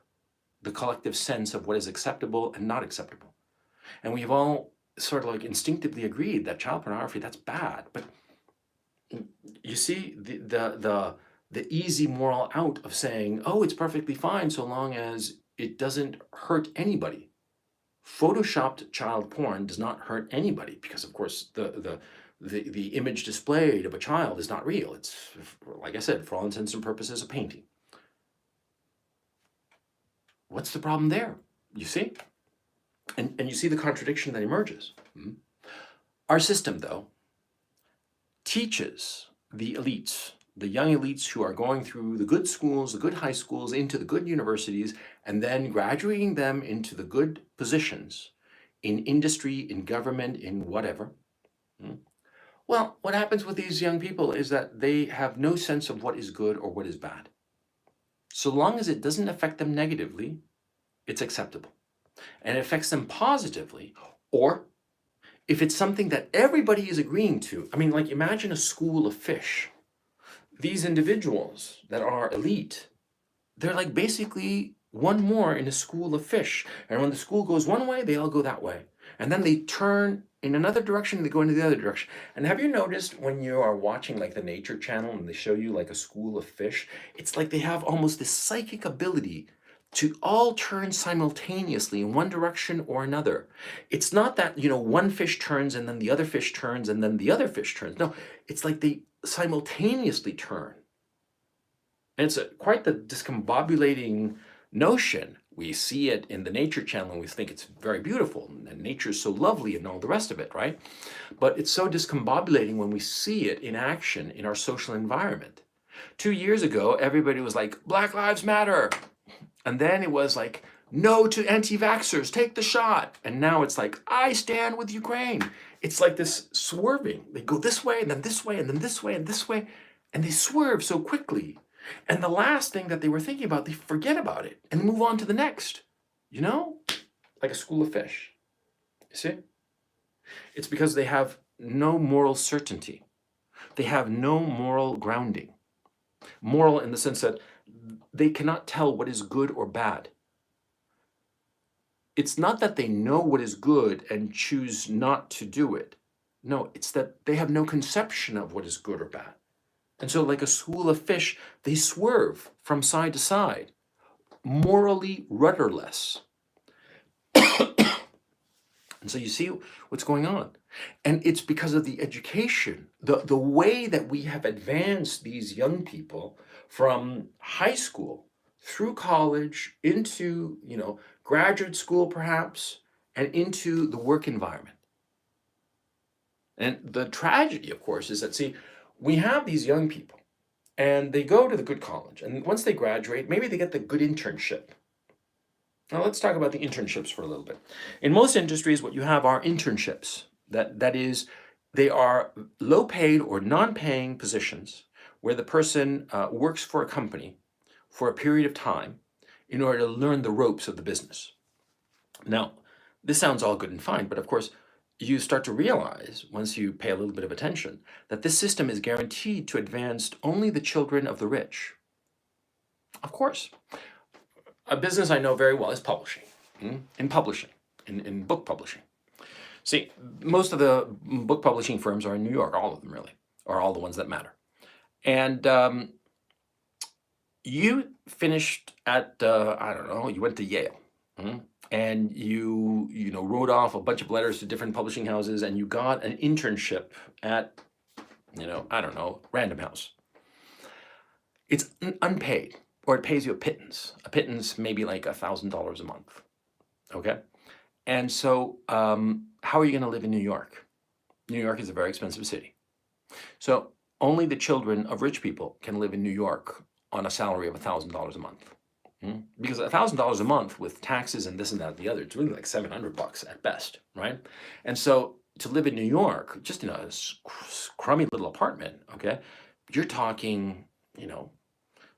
the collective sense of what is acceptable and not acceptable. And we have all sort of like instinctively agreed that child pornography, that's bad. But you see the easy moral out of saying, oh, it's perfectly fine so long as it doesn't hurt anybody. Photoshopped child porn does not hurt anybody because, of course, the image displayed of a child is not real. It's, like I said, for all intents and purposes, a painting. What's the problem there? You see? And you see the contradiction that emerges. Our system, though, teaches the elites, the young elites who are going through the good schools, the good high schools, into the good universities, and then graduating them into the good positions in industry, in government, in whatever. Well, what happens with these young people is that they have no sense of what is good or what is bad. So long as it doesn't affect them negatively, it's acceptable. And it affects them positively, or if it's something that everybody is agreeing to. I mean, like, imagine a school of fish. These individuals that are elite, they're like basically one more in a school of fish. And when the school goes one way, they all go that way. And then they turn in another direction, they go into the other direction. And have you noticed when you are watching like the Nature Channel and they show you like a school of fish, it's like they have almost this psychic ability to all turn simultaneously in one direction or another. It's not that, one fish turns and then the other fish turns and then the other fish turns. No, it's like they simultaneously turn. And it's quite the discombobulating notion. We see it in the Nature Channel and we think it's very beautiful and nature is so lovely and all the rest of it, right? But it's so discombobulating when we see it in action in our social environment. 2 years ago, everybody was like, Black Lives Matter. And then it was like, no to anti-vaxxers, take the shot. And now it's like, I stand with Ukraine. It's like this swerving. They go this way and then this way and then this way and this way. And they swerve so quickly. And the last thing that they were thinking about, they forget about it and move on to the next. Like a school of fish. You see? It's because they have no moral certainty. They have no moral grounding. Moral in the sense that they cannot tell what is good or bad. It's not that they know what is good and choose not to do it. No, it's that they have no conception of what is good or bad. And so like a school of fish, they swerve from side to side, morally rudderless. And so you see what's going on. And it's because of the education, the way that we have advanced these young people from high school through college into, graduate school perhaps, and into the work environment. And the tragedy, of course, is that, see, we have these young people and they go to the good college. And once they graduate, maybe they get the good internship. Now, let's talk about the internships for a little bit. In most industries, what you have are internships. That is, they are low paid or non paying positions where the person works for a company for a period of time in order to learn the ropes of the business. Now, this sounds all good and fine, but of course, you start to realize, once you pay a little bit of attention, that this system is guaranteed to advance only the children of the rich. Of course, a business I know very well is publishing, in publishing, in book publishing. See, most of the book publishing firms are in New York, all of them really, or all the ones that matter. And you finished at, I don't know, you went to Yale. And you know, wrote off a bunch of letters to different publishing houses and you got an internship at, you know, I don't know, Random House. It's unpaid, or it pays you a pittance maybe like $1,000 a month. Okay. And so how are you going to live in New York? New York is a very expensive city. So only the children of rich people can live in New York on a salary of $1,000 a month. Because $1,000 a month with taxes and this and that and the other, it's really like $700 at best, right? And so to live in New York, just in a crummy little apartment, okay, you're talking, you know,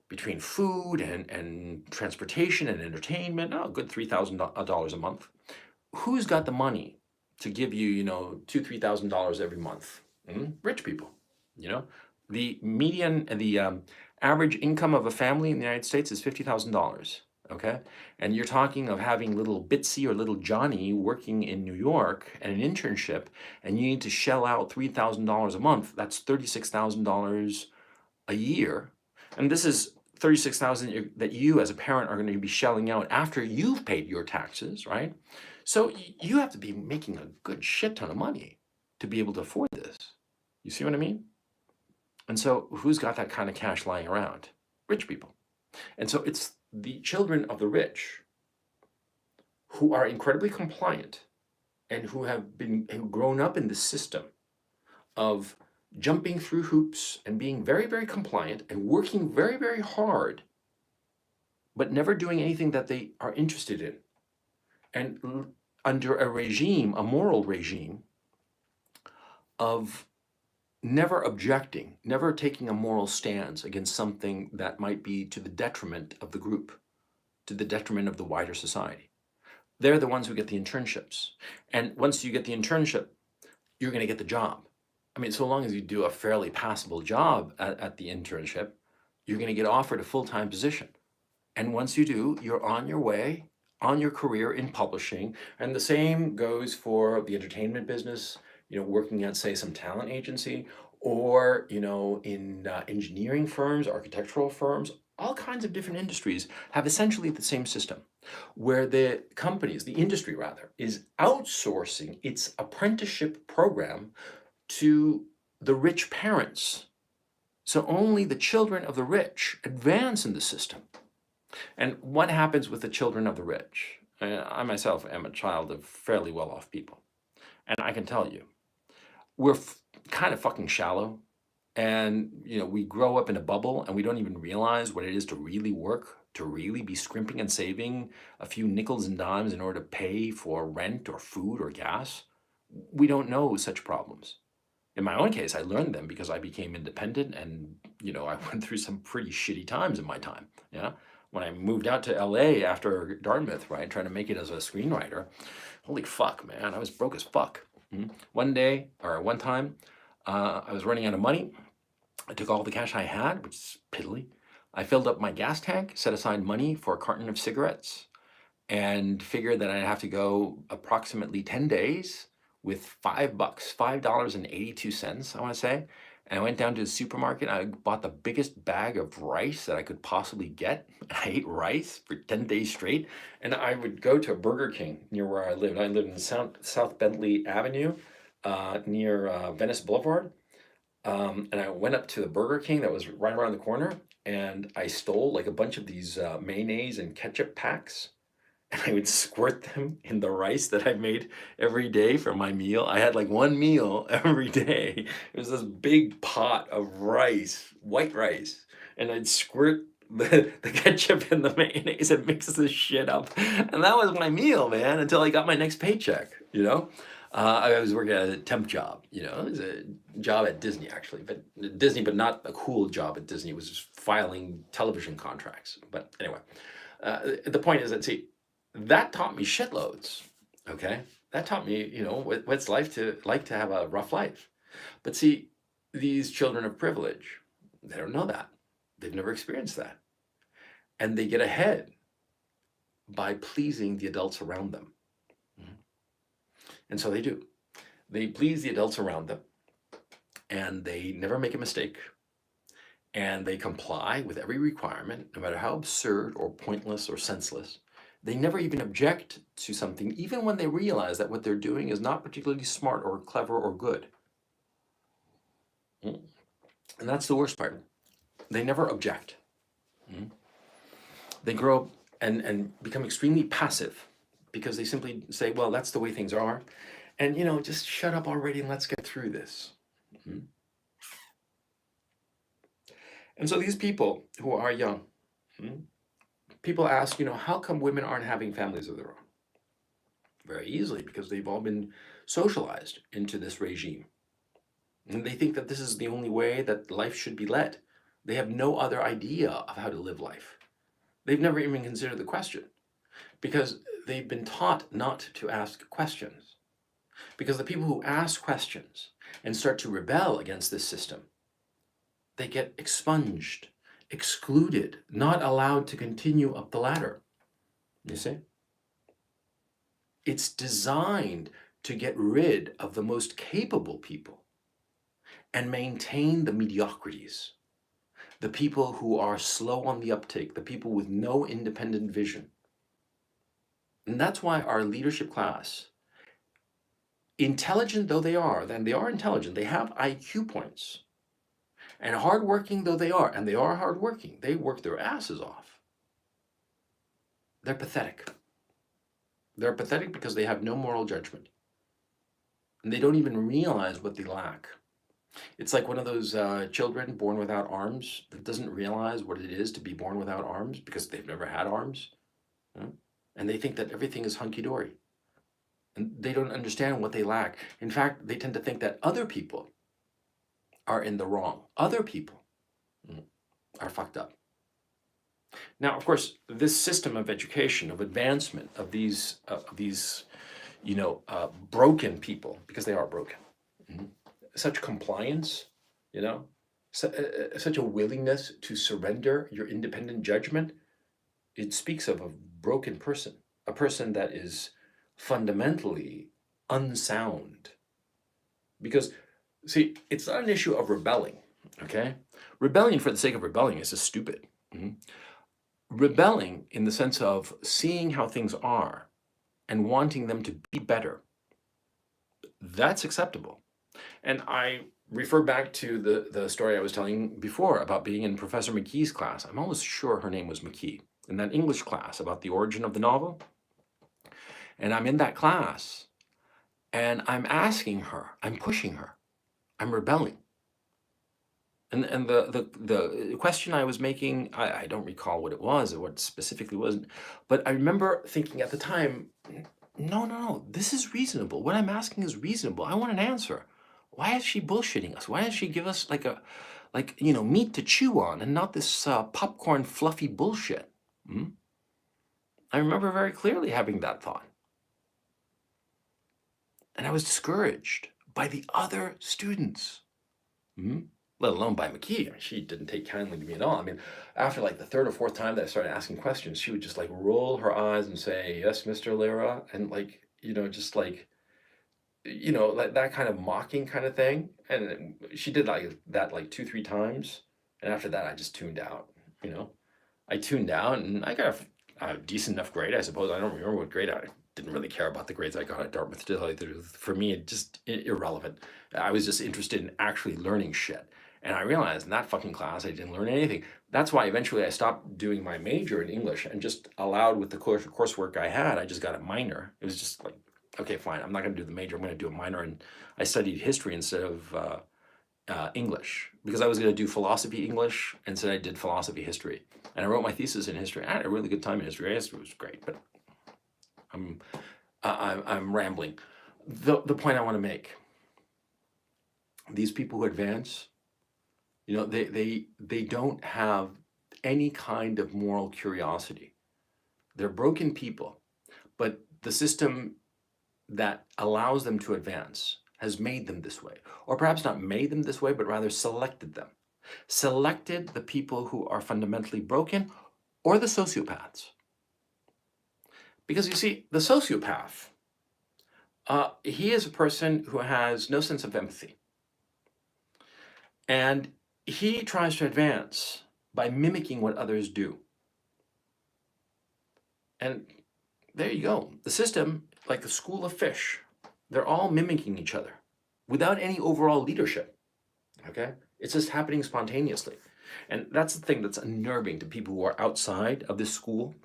between food and transportation and entertainment, oh, good $3,000 a month. Who's got the money to give you, you know, $2,000-$3,000 every month? Rich people, you know. The median, the average income of a family in the United States is $50,000. Okay, and you're talking of having little Bitsy or little Johnny working in New York and an internship, and you need to shell out $3,000 a month. That's $36,000 a year, and this is $36,000 that you as a parent are going to be shelling out after you've paid your taxes, right? So you have to be making a good shit ton of money to be able to afford this. You see what I mean? And so who's got that kind of cash lying around? Rich people. And so it's the children of the rich who are incredibly compliant and who have grown up in the system of jumping through hoops and being very, very compliant and working very, very hard, but never doing anything that they are interested in. And under a regime, a moral regime of never objecting, never taking a moral stance against something that might be to the detriment of the group, to the detriment of the wider society. They're the ones who get the internships. And once you get the internship, you're going to get the job. I mean, so long as you do a fairly passable job at the internship, you're going to get offered a full-time position. And once you do, you're on your way, on your career in publishing. And the same goes for the entertainment business, you know, working at, say, some talent agency, or, you know, in engineering firms, architectural firms, all kinds of different industries have essentially the same system, where the companies, the industry rather, is outsourcing its apprenticeship program to the rich parents. So only the children of the rich advance in the system. And what happens with the children of the rich? I myself am a child of fairly well-off people. And I can tell you, we're kind of fucking shallow. And, you know, we grow up in a bubble and we don't even realize what it is to really work, to really be scrimping and saving a few nickels and dimes in order to pay for rent or food or gas. We don't know such problems. In my own case, I learned them because I became independent and, you know, I went through some pretty shitty times in my time. Yeah. When I moved out to LA after Dartmouth, right, trying to make it as a screenwriter, holy fuck, man, I was broke as fuck. One time, I was running out of money. I took all the cash I had, which is piddly. I filled up my gas tank, set aside money for a carton of cigarettes, and figured that I'd have to go approximately 10 days with $5, $5.82, I want to say. And I went down to the supermarket. I bought the biggest bag of rice that I could possibly get. I ate rice for 10 days straight. And I would go to a Burger King near where I lived. I lived in South Bentley Avenue near Venice Boulevard. And I went up to the Burger King that was right around the corner. And I stole like a bunch of these mayonnaise and ketchup packs. and I would squirt them in the rice that I made every day for my meal. I had like one meal every day. It was this big pot of rice, white rice, and I'd squirt the ketchup and the mayonnaise and mix this shit up. And that was my meal, man, until I got my next paycheck, you know? I was working at a temp job, you know, it was a job at Disney actually, but not a cool job at Disney. It was just filing television contracts. But anyway, the point is that, see, that taught me shitloads. Okay, that taught me, you know, what's life to like to have a rough life. But see, these children of privilege, they don't know that. They've never experienced that, and they get ahead by pleasing the adults around them. And so they do. They please the adults around them, and they never make a mistake, and they comply with every requirement, no matter how absurd or pointless or senseless. They never even object to something, even when they realize that what they're doing is not particularly smart or clever or good. And that's the worst part. They never object. They grow up and become extremely passive because they simply say, well, that's the way things are. And, you know, just shut up already and let's get through this. And so these people who are young, people ask, you know, how come women aren't having families of their own? Very easily, because they've all been socialized into this regime. And they think that this is the only way that life should be led. They have no other idea of how to live life. They've never even considered the question because they've been taught not to ask questions. Because the people who ask questions and start to rebel against this system, they get expunged, excluded, not allowed to continue up the ladder. You see? It's designed to get rid of the most capable people and maintain the mediocrities, the people who are slow on the uptake, the people with no independent vision. And that's why our leadership class, intelligent though they are, then they are intelligent, they have IQ points, and hardworking though they are, and they are hardworking, they work their asses off. They're pathetic. They're pathetic because they have no moral judgment. And they don't even realize what they lack. It's like one of those children born without arms that doesn't realize what it is to be born without arms because they've never had arms. And they think that everything is hunky-dory. And they don't understand what they lack. In fact, they tend to think that other people are in the wrong. Other people are fucked up. Now, of course, this system of education, of advancement of these broken people, because they are broken, such compliance, you know, such a willingness to surrender your independent judgment, it speaks of a broken person, a person that is fundamentally unsound. Because, see, it's not an issue of rebelling, okay? Rebellion for the sake of rebelling is just stupid. Rebelling in the sense of seeing how things are and wanting them to be better, that's acceptable. And I refer back to the story I was telling before about being in Professor McKee's class. I'm almost sure her name was McKee. In that English class about the origin of the novel. And I'm in that class and I'm asking her, I'm pushing her, I'm rebelling. And the question I was making, I don't recall what it was or what specifically was, but I remember thinking at the time, no, this is reasonable. What I'm asking is reasonable. I want an answer. Why is she bullshitting us? Why does she give us like meat to chew on and not this popcorn fluffy bullshit? I remember very clearly having that thought. And I was discouraged by the other students, let alone by McKee. I mean, she didn't take kindly to me at all. I mean, after like the third or fourth time that I started asking questions, she would just like roll her eyes and say, "Yes, Mr. Lira," and like, just like, like that kind of mocking kind of thing. And she did like that like 2-3 times. And after that, I just tuned out, I tuned out and I got a decent enough grade, I suppose. I don't remember what grade. I didn't really care about the grades I got at Dartmouth. For me, it just irrelevant. I was just interested in actually learning shit. And I realized in that fucking class, I didn't learn anything. That's why eventually I stopped doing my major in English and just allowed with the coursework I had, I just got a minor. It was just like, okay, fine, I'm not going to do the major, I'm going to do a minor. And I studied history instead of English, because I was going to do philosophy English, instead I did philosophy history. And I wrote my thesis in history. I had a really good time in history. History was great, but I'm rambling. The point I want to make, these people who advance, they don't have any kind of moral curiosity. They're broken people, but the system that allows them to advance has made them this way. Or perhaps not made them this way, but rather selected them. Selected the people who are fundamentally broken, or the sociopaths. Because you see, the sociopath, he is a person who has no sense of empathy. And he tries to advance by mimicking what others do. And there you go. The system, like the school of fish, they're all mimicking each other without any overall leadership, okay? It's just happening spontaneously. And that's the thing that's unnerving to people who are outside of this school,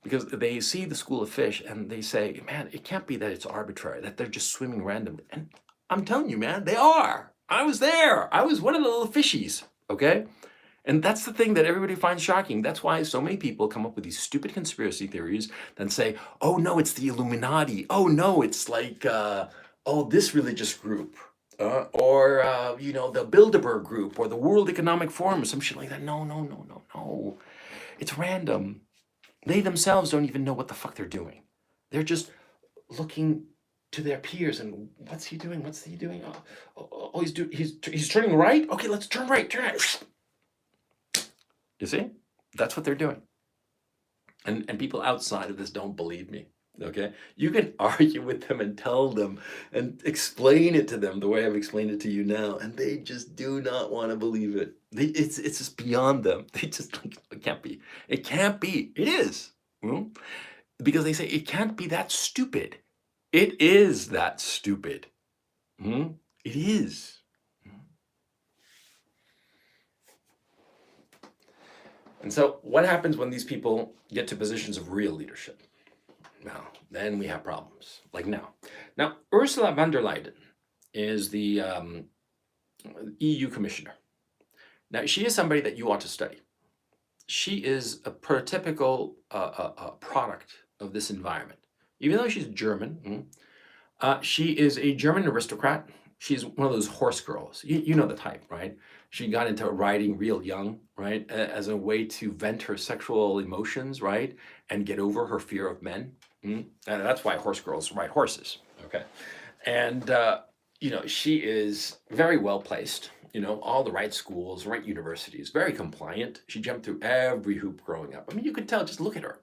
because they see the school of fish and they say, man, it can't be that it's arbitrary, that they're just swimming randomly. And I'm telling you, man, they are. I was there. I was one of the little fishies, okay? And that's the thing that everybody finds shocking. That's why so many people come up with these stupid conspiracy theories and say, oh no, it's the Illuminati. Oh no, it's like, this religious group. Or the Bilderberg Group or the World Economic Forum or some shit like that. No. It's random. They themselves don't even know what the fuck they're doing. They're just looking to their peers, and what's he doing? He's turning right? Okay, let's turn right. You see? That's what they're doing. And people outside of this don't believe me. Okay? You can argue with them and tell them and explain it to them the way I've explained it to you now, and they just do not want to believe it. It's just beyond them. They just like, it can't be. It can't be. It is. Because they say it can't be that stupid. It is that stupid. It is. And so what happens when these people get to positions of real leadership? Well, then we have problems, like now. Now, Ursula von der Leyen is the EU commissioner. Now, she is somebody that you ought to study. She is a prototypical product of this environment. Even though she's German, she is a German aristocrat. She's one of those horse girls. You know the type, right? She got into riding real young, right? As a way to vent her sexual emotions, right? And get over her fear of men. And that's why horse girls ride horses, okay? And, she is very well placed, all the right schools, right universities, very compliant. She jumped through every hoop growing up. I mean, you could tell, just look at her.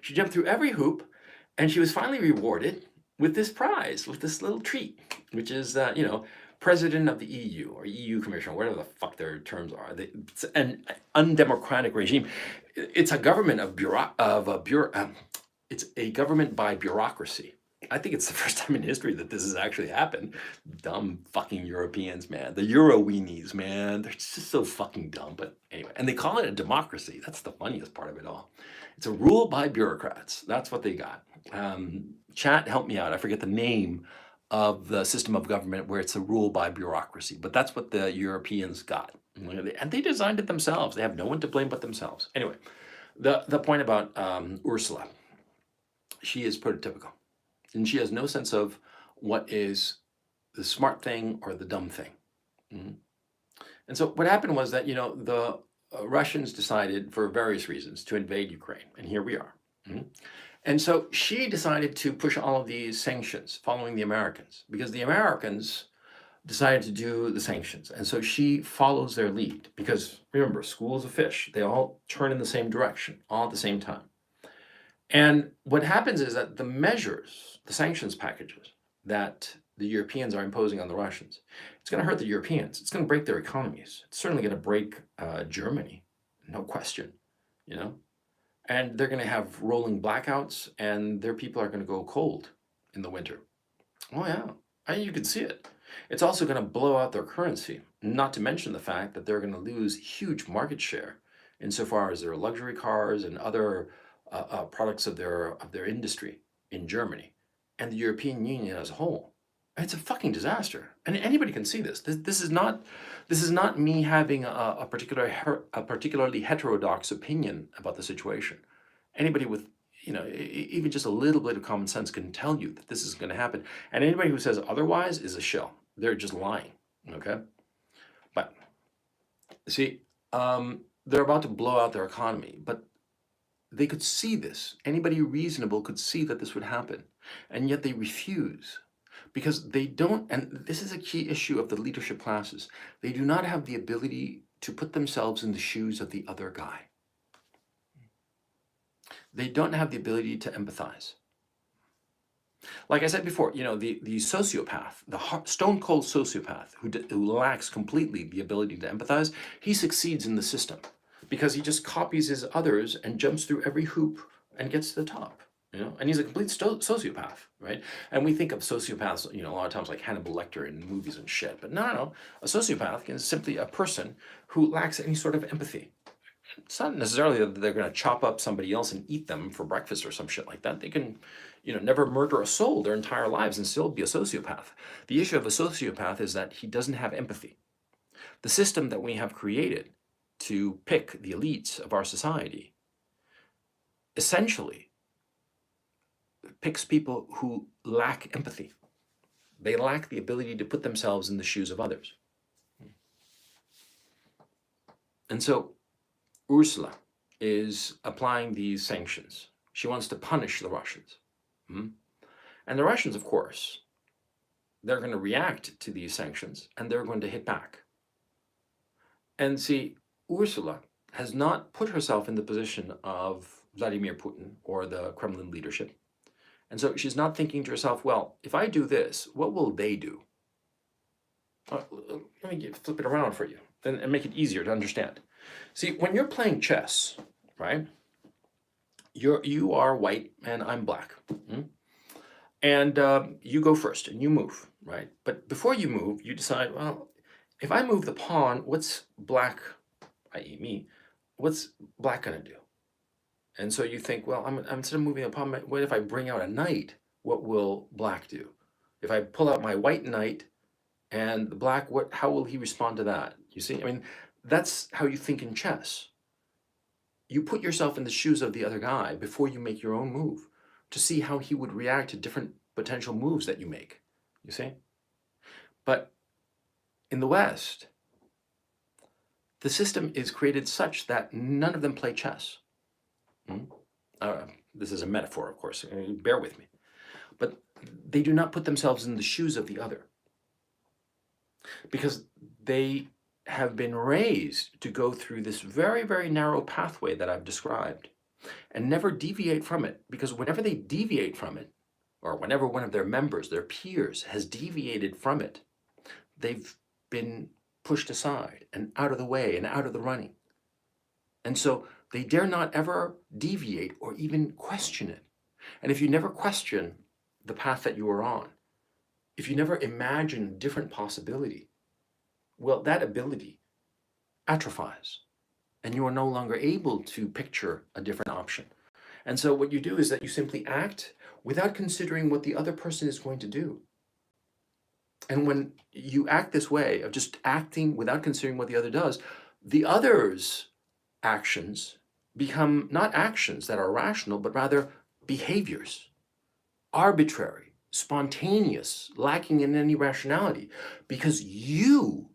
She jumped through every hoop, and she was finally rewarded with this prize, with this little treat, which is, president of the EU or EU commissioner, whatever the fuck their terms are. It's an undemocratic regime. It's a government it's a government by bureaucracy. I think it's the first time in history that this has actually happened. Dumb fucking Europeans, man. The Euro weenies, man. They're just so fucking dumb. But anyway, and they call it a democracy. That's the funniest part of it all. It's a rule by bureaucrats. That's what they got. Chat, help me out. I forget the name of the system of government where it's a rule by bureaucracy. But that's what the Europeans got. And they designed it themselves. They have no one to blame but themselves. Anyway, the point about Ursula. She is prototypical. And she has no sense of what is the smart thing or the dumb thing. And so what happened was that, the Russians decided for various reasons to invade Ukraine. And here we are. And so she decided to push all of these sanctions following the Americans, because the Americans decided to do the sanctions. And so she follows their lead, because remember, schools of fish, they all turn in the same direction, all at the same time. And what happens is that the measures, the sanctions packages that the Europeans are imposing on the Russians, it's going to hurt the Europeans. It's going to break their economies. It's certainly going to break Germany, no question, And they're going to have rolling blackouts, and their people are going to go cold in the winter. Oh, yeah. You can see it. It's also going to blow out their currency, not to mention the fact that they're going to lose huge market share insofar as their luxury cars and other products of their industry in Germany and the European Union as a whole. It's a fucking disaster, and anybody can see this. This is not me having a particularly heterodox opinion about the situation. Anybody with even just a little bit of common sense can tell you that this is going to happen, and anybody who says otherwise is a shill. They're just lying. Okay, but see, they're about to blow out their economy, but they could see this. Anybody reasonable could see that this would happen, and yet they refuse because they don't. And this is a key issue of the leadership classes. They do not have the ability to put themselves in the shoes of the other guy. They don't have the ability to empathize. Like I said before, the sociopath, the stone cold sociopath who lacks completely the ability to empathize, he succeeds in the system because he just copies his others and jumps through every hoop and gets to the top. And he's a complete sociopath, right? And we think of sociopaths, a lot of times like Hannibal Lecter in movies and shit. But no. A sociopath is simply a person who lacks any sort of empathy. It's not necessarily that they're going to chop up somebody else and eat them for breakfast or some shit like that. They can, never murder a soul their entire lives and still be a sociopath. The issue of a sociopath is that he doesn't have empathy. The system that we have created to pick the elites of our society essentially picks people who lack empathy. They lack the ability to put themselves in the shoes of others. And so Ursula is applying these sanctions. She wants to punish the Russians. And the Russians, of course, they're going to react to these sanctions and they're going to hit back. And see, Ursula has not put herself in the position of Vladimir Putin or the Kremlin leadership. And so she's not thinking to herself, well, if I do this, what will they do? Let me flip it around for you and make it easier to understand. See, when you're playing chess, right, you are white and I'm black. And you go first and you move, right? But before you move, you decide, well, if I move the pawn, what's black, i.e. me, what's black going to do? And so you think, well, I'm instead of moving the pawn, what if I bring out a knight? What will black do? If I pull out my white knight and the black, how will he respond to that? You see, that's how you think in chess. You put yourself in the shoes of the other guy before you make your own move to see how he would react to different potential moves that you make, you see? But in the West, the system is created such that none of them play chess. This is a metaphor, of course, bear with me. But they do not put themselves in the shoes of the other because they have been raised to go through this very, very narrow pathway that I've described and never deviate from it, because whenever they deviate from it, or whenever one of their members, their peers, has deviated from it, they've been pushed aside and out of the way and out of the running. And so they dare not ever deviate or even question it. And if you never question the path that you are on, if you never imagine a different possibility, well, that ability atrophies and you are no longer able to picture a different option. And so what you do is that you simply act without considering what the other person is going to do. And when you act this way of just acting without considering what the other does, the other's actions become not actions that are rational, but rather behaviors, arbitrary, spontaneous, lacking in any rationality, because you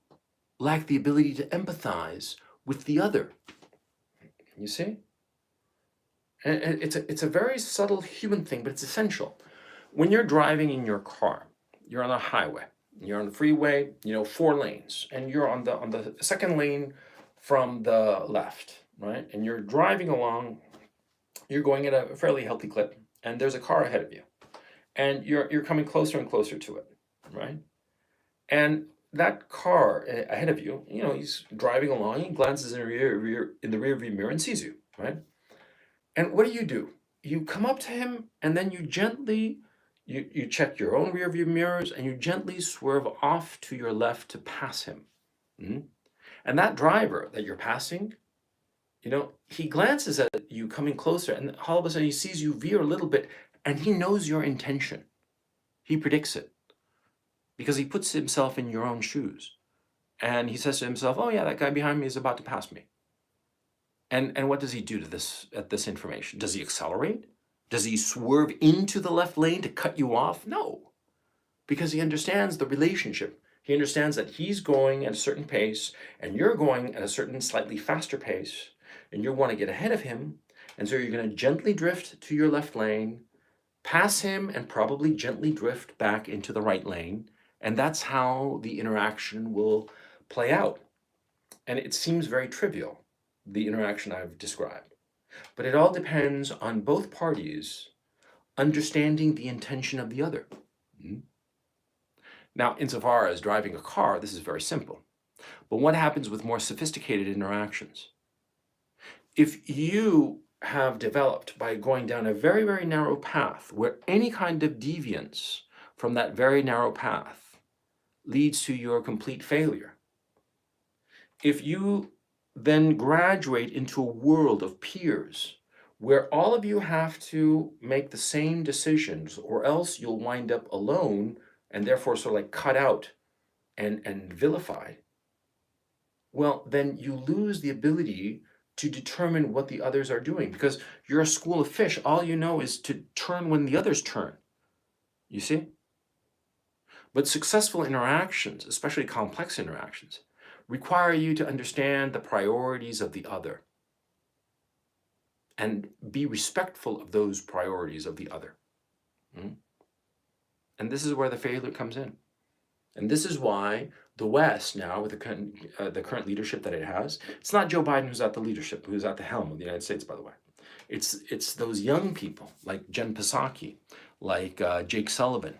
lack the ability to empathize with the other. You see? And it's a very subtle human thing, but it's essential. When you're driving in your car, you're on a highway, you're on the freeway, 4 lanes, and you're on the second lane from the left, right? And you're driving along, you're going at a fairly healthy clip, and there's a car ahead of you. And you're coming closer and closer to it, right? And that car ahead of you, he's driving along, he glances in the rear view mirror and sees you, right? And what do? You come up to him and then you You check your own rearview mirrors and you gently swerve off to your left to pass him. Mm? And that driver that you're passing, he glances at you coming closer, and all of a sudden he sees you veer a little bit, and he knows your intention. He predicts it because he puts himself in your own shoes. And he says to himself, oh yeah, that guy behind me is about to pass me. And what does he do to this at this information? Does he accelerate? Does he swerve into the left lane to cut you off? No, because he understands the relationship. He understands that he's going at a certain pace and you're going at a certain slightly faster pace, and you want to get ahead of him. And so you're going to gently drift to your left lane, pass him, and probably gently drift back into the right lane. And that's how the interaction will play out. And it seems very trivial, the interaction I've described. But it all depends on both parties understanding the intention of the other. Now, insofar as driving a car, this is very simple. But what happens with more sophisticated interactions? If you have developed by going down a very, very narrow path where any kind of deviance from that very narrow path leads to your complete failure, if you then graduate into a world of peers where all of you have to make the same decisions, or else you'll wind up alone and therefore sort of like cut out and vilified, well, then you lose the ability to determine what the others are doing, because you're a school of fish. All you know is to turn when the others turn. You see? But successful interactions, especially complex interactions, require you to understand the priorities of the other and be respectful of those priorities of the other. And this is where the failure comes in. And this is why the West now, with the current leadership that it has, it's not Joe Biden who's at the leadership, who's at the helm of the United States, by the way. It's those young people like Jen Psaki, like Jake Sullivan,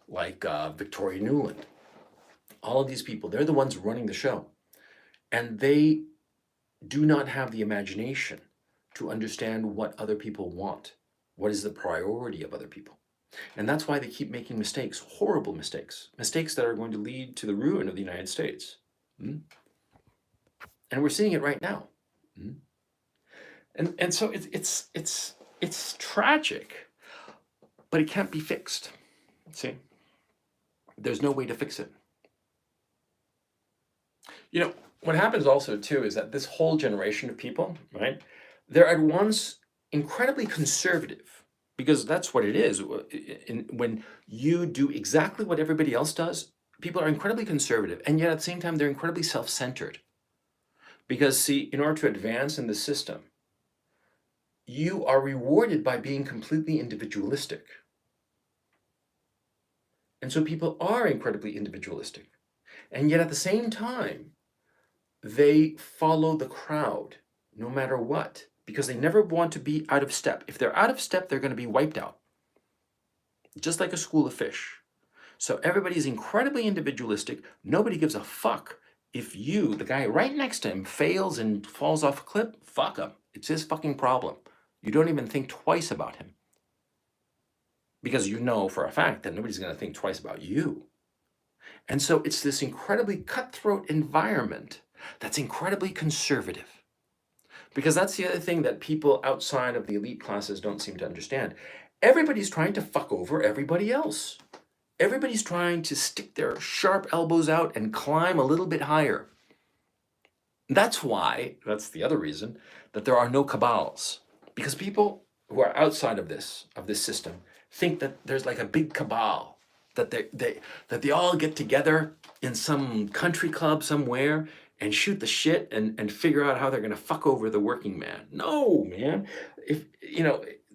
like Victoria Nuland. All of these people, they're the ones running the show. And they do not have the imagination to understand what other people want. What is the priority of other people? And that's why they keep making mistakes, horrible mistakes, mistakes that are going to lead to the ruin of the United States. And we're seeing it right now. And so it's tragic, but it can't be fixed. See, there's no way to fix it. What happens also too is that this whole generation of people, right? They're at once incredibly conservative, because that's what it is. When you do exactly what everybody else does, people are incredibly conservative, and yet at the same time, they're incredibly self-centered. Because see, in order to advance in the system, you are rewarded by being completely individualistic. And so people are incredibly individualistic. And yet at the same time, they follow the crowd no matter what, because they never want to be out of step. If they're out of step, they're going to be wiped out. Just like a school of fish. So everybody's incredibly individualistic. Nobody gives a fuck if you, the guy right next to him, fails and falls off a cliff. Fuck him. It's his fucking problem. You don't even think twice about him. Because you know for a fact that nobody's going to think twice about you. And so it's this incredibly cutthroat environment that's incredibly conservative. Because that's the other thing that people outside of the elite classes don't seem to understand. Everybody's trying to fuck over everybody else. Everybody's trying to stick their sharp elbows out and climb a little bit higher. That's why, that's the other reason, that there are no cabals. Because people who are outside of this system think that there's like a big cabal, that they all get together in some country club somewhere and shoot the shit and figure out how they're going to fuck over the working man. No, man.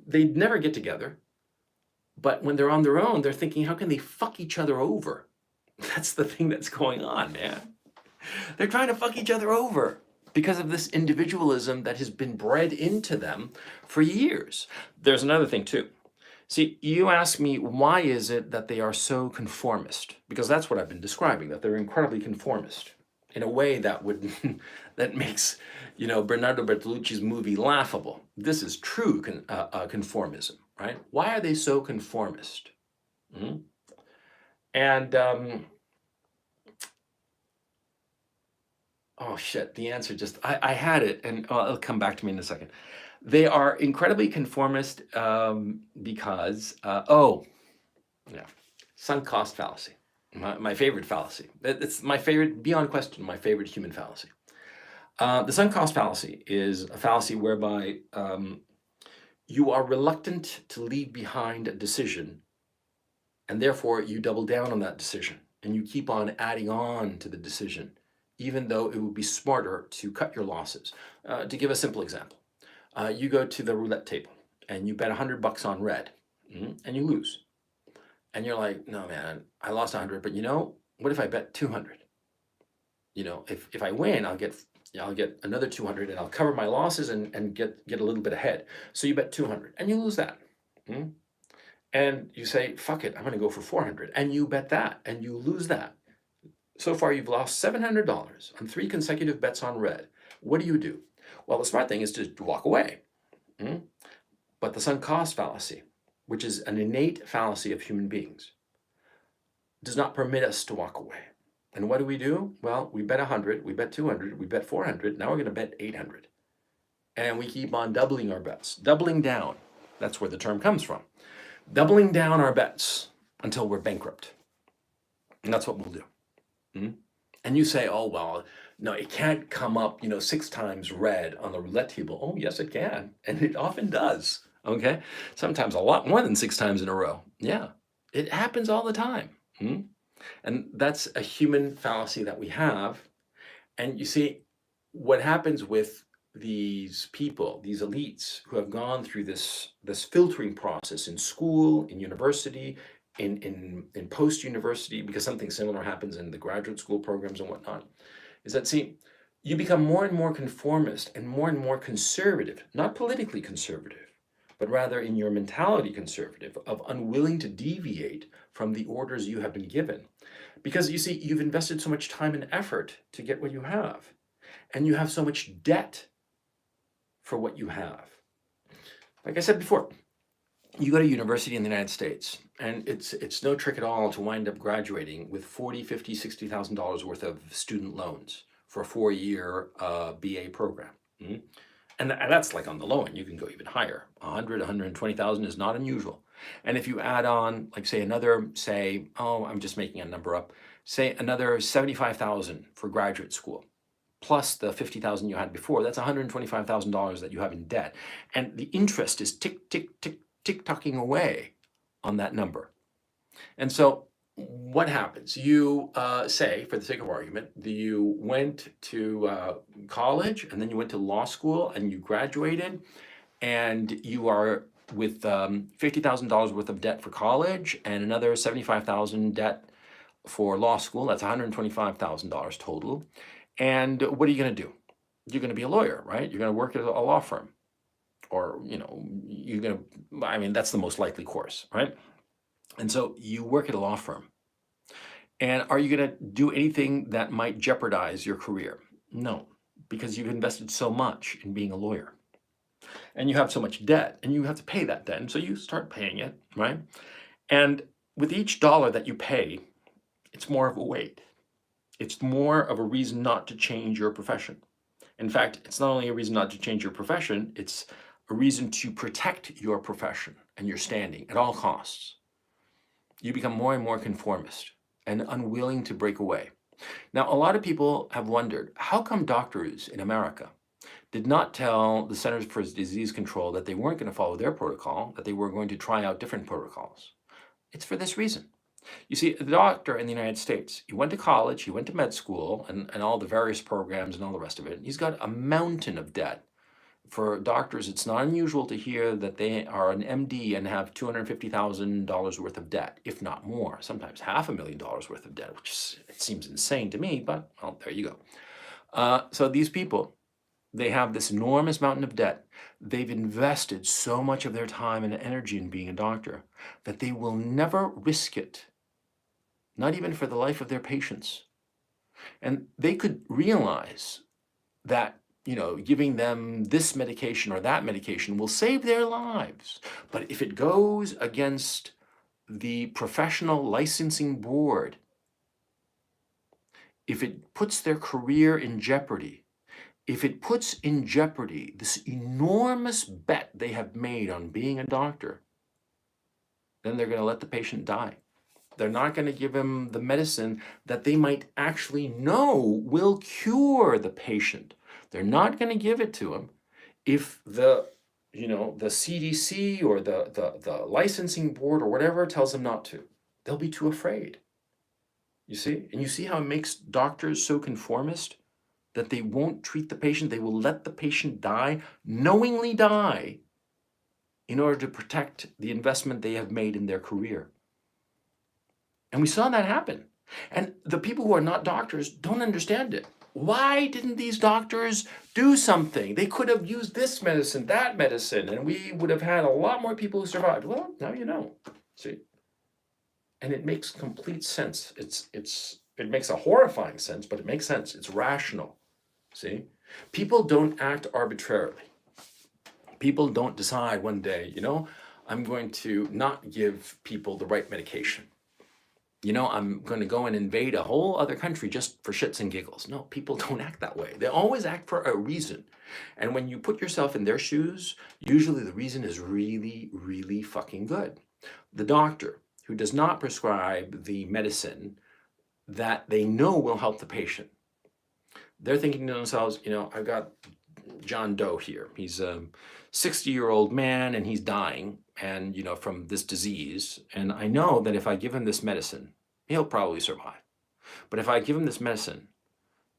They'd never get together. But when they're on their own, they're thinking, how can they fuck each other over? That's the thing that's going on, man. They're trying to fuck each other over because of this individualism that has been bred into them for years. There's another thing too. See, you ask me, why is it that they are so conformist? Because that's what I've been describing, that they're incredibly conformist in a way that would that makes, Bernardo Bertolucci's movie laughable. This is true conformism, right? Why are they so conformist? Mhm. And oh shit, the answer just I had it, and it'll come back to me in a second. They are incredibly conformist because yeah, sunk cost fallacy. My favorite fallacy. It's my favorite, beyond question, my favorite human fallacy. The sunk cost fallacy is a fallacy whereby you are reluctant to leave behind a decision, and therefore you double down on that decision and you keep on adding on to the decision, even though it would be smarter to cut your losses. To give a simple example, you go to the roulette table and you bet $100 on red, and you lose. And you're like, no, man, I lost 100, but what if I bet 200? If I win, I'll get another 200 and I'll cover my losses and get a little bit ahead. So you bet 200 and you lose that. Mm? And you say, fuck it, I'm going to go for 400. And you bet that and you lose that. So far, you've lost $700 on 3 consecutive bets on red. What do? Well, the smart thing is to walk away. Mm? But the sunk cost fallacy, which is an innate fallacy of human beings, does not permit us to walk away. And what do? Well, we bet 100, we bet 200, we bet 400, now we're going to bet 800. And we keep on doubling our bets, doubling down. That's where the term comes from. Doubling down our bets until we're bankrupt. And that's what we'll do. And you say, oh, well, no, it can't come up, 6 times red on the roulette table. Oh, yes, it can. And it often does. Okay. Sometimes a lot more than 6 times in a row. Yeah. It happens all the time. And that's a human fallacy that we have. And you see, what happens with these people, these elites who have gone through this filtering process in school, in university, in post-university, because something similar happens in the graduate school programs and whatnot, is that, see, you become more and more conformist and more conservative, not politically conservative, but rather in your mentality conservative, of unwilling to deviate from the orders you have been given. Because you see, you've invested so much time and effort to get what you have, and you have so much debt for what you have. Like I said before, you go to university in the United States, and it's no trick at all to wind up graduating with $40,000, $50,000, $60,000 worth of student loans for a 4-year BA program. And that's like on the low end. You can go even higher. 100, 120,000 is not unusual. And if you add on, like say another, I'm just making a number up, say another 75,000 for graduate school, plus the 50,000 you had before, that's $125,000 that you have in debt. And the interest is tick, tick, tick, tick-tocking away on that number. And so what happens? You say, for the sake of argument, you went to college and then you went to law school and you graduated, and you are with $50,000 worth of debt for college and another $75,000 debt for law school. That's $125,000 total. And what are you going to do? You're going to be a lawyer, right? You're going to work at a law firm, or you're going to. That's the most likely course, right? And so you work at a law firm. And are you going to do anything that might jeopardize your career? No, because you've invested so much in being a lawyer. And you have so much debt, and you have to pay that debt. And so you start paying it, right? And with each dollar that you pay, it's more of a weight. It's more of a reason not to change your profession. In fact, it's not only a reason not to change your profession, it's a reason to protect your profession and your standing at all costs. You become more and more conformist and unwilling to break away. Now, a lot of people have wondered, how come doctors in America did not tell the Centers for Disease Control that they weren't going to follow their protocol, that they were going to try out different protocols? It's for this reason. You see, the doctor in the United States, he went to college, he went to med school, and all the various programs and all the rest of it. He's got a mountain of debt. For doctors, it's not unusual to hear that they are an MD and have $250,000 worth of debt, if not more, sometimes $500,000 worth of debt, which it seems insane to me, but well, there you go. So these people, they have this enormous mountain of debt. They've invested so much of their time and energy in being a doctor that they will never risk it, not even for the life of their patients. And they could realize that giving them this medication or that medication will save their lives. But if it goes against the professional licensing board, if it puts their career in jeopardy, if it puts in jeopardy this enormous bet they have made on being a doctor, then they're going to let the patient die. They're not going to give him the medicine that they might actually know will cure the patient. They're not going to give it to him if the CDC or the licensing board or whatever tells them not to. They'll be too afraid. You see? And you see how it makes doctors so conformist that they won't treat the patient. They will let the patient die, knowingly die, in order to protect the investment they have made in their career. And we saw that happen. And the people who are not doctors don't understand it. Why didn't these doctors do something? They could have used this medicine, that medicine, and we would have had a lot more people who survived. Well, now you know. See? And it makes complete sense. It makes a horrifying sense, but it makes sense. It's rational. See? People don't act arbitrarily. People don't decide one day, I'm going to not give people the right medication. I'm going to go and invade a whole other country just for shits and giggles. No, people don't act that way. They always act for a reason. And when you put yourself in their shoes, usually the reason is really, really fucking good. The doctor who does not prescribe the medicine that they know will help the patient, they're thinking to themselves, I've got John Doe here. He's a 60-year-old man and he's dying and, from this disease. And I know that if I give him this medicine, he'll probably survive. But if I give him this medicine,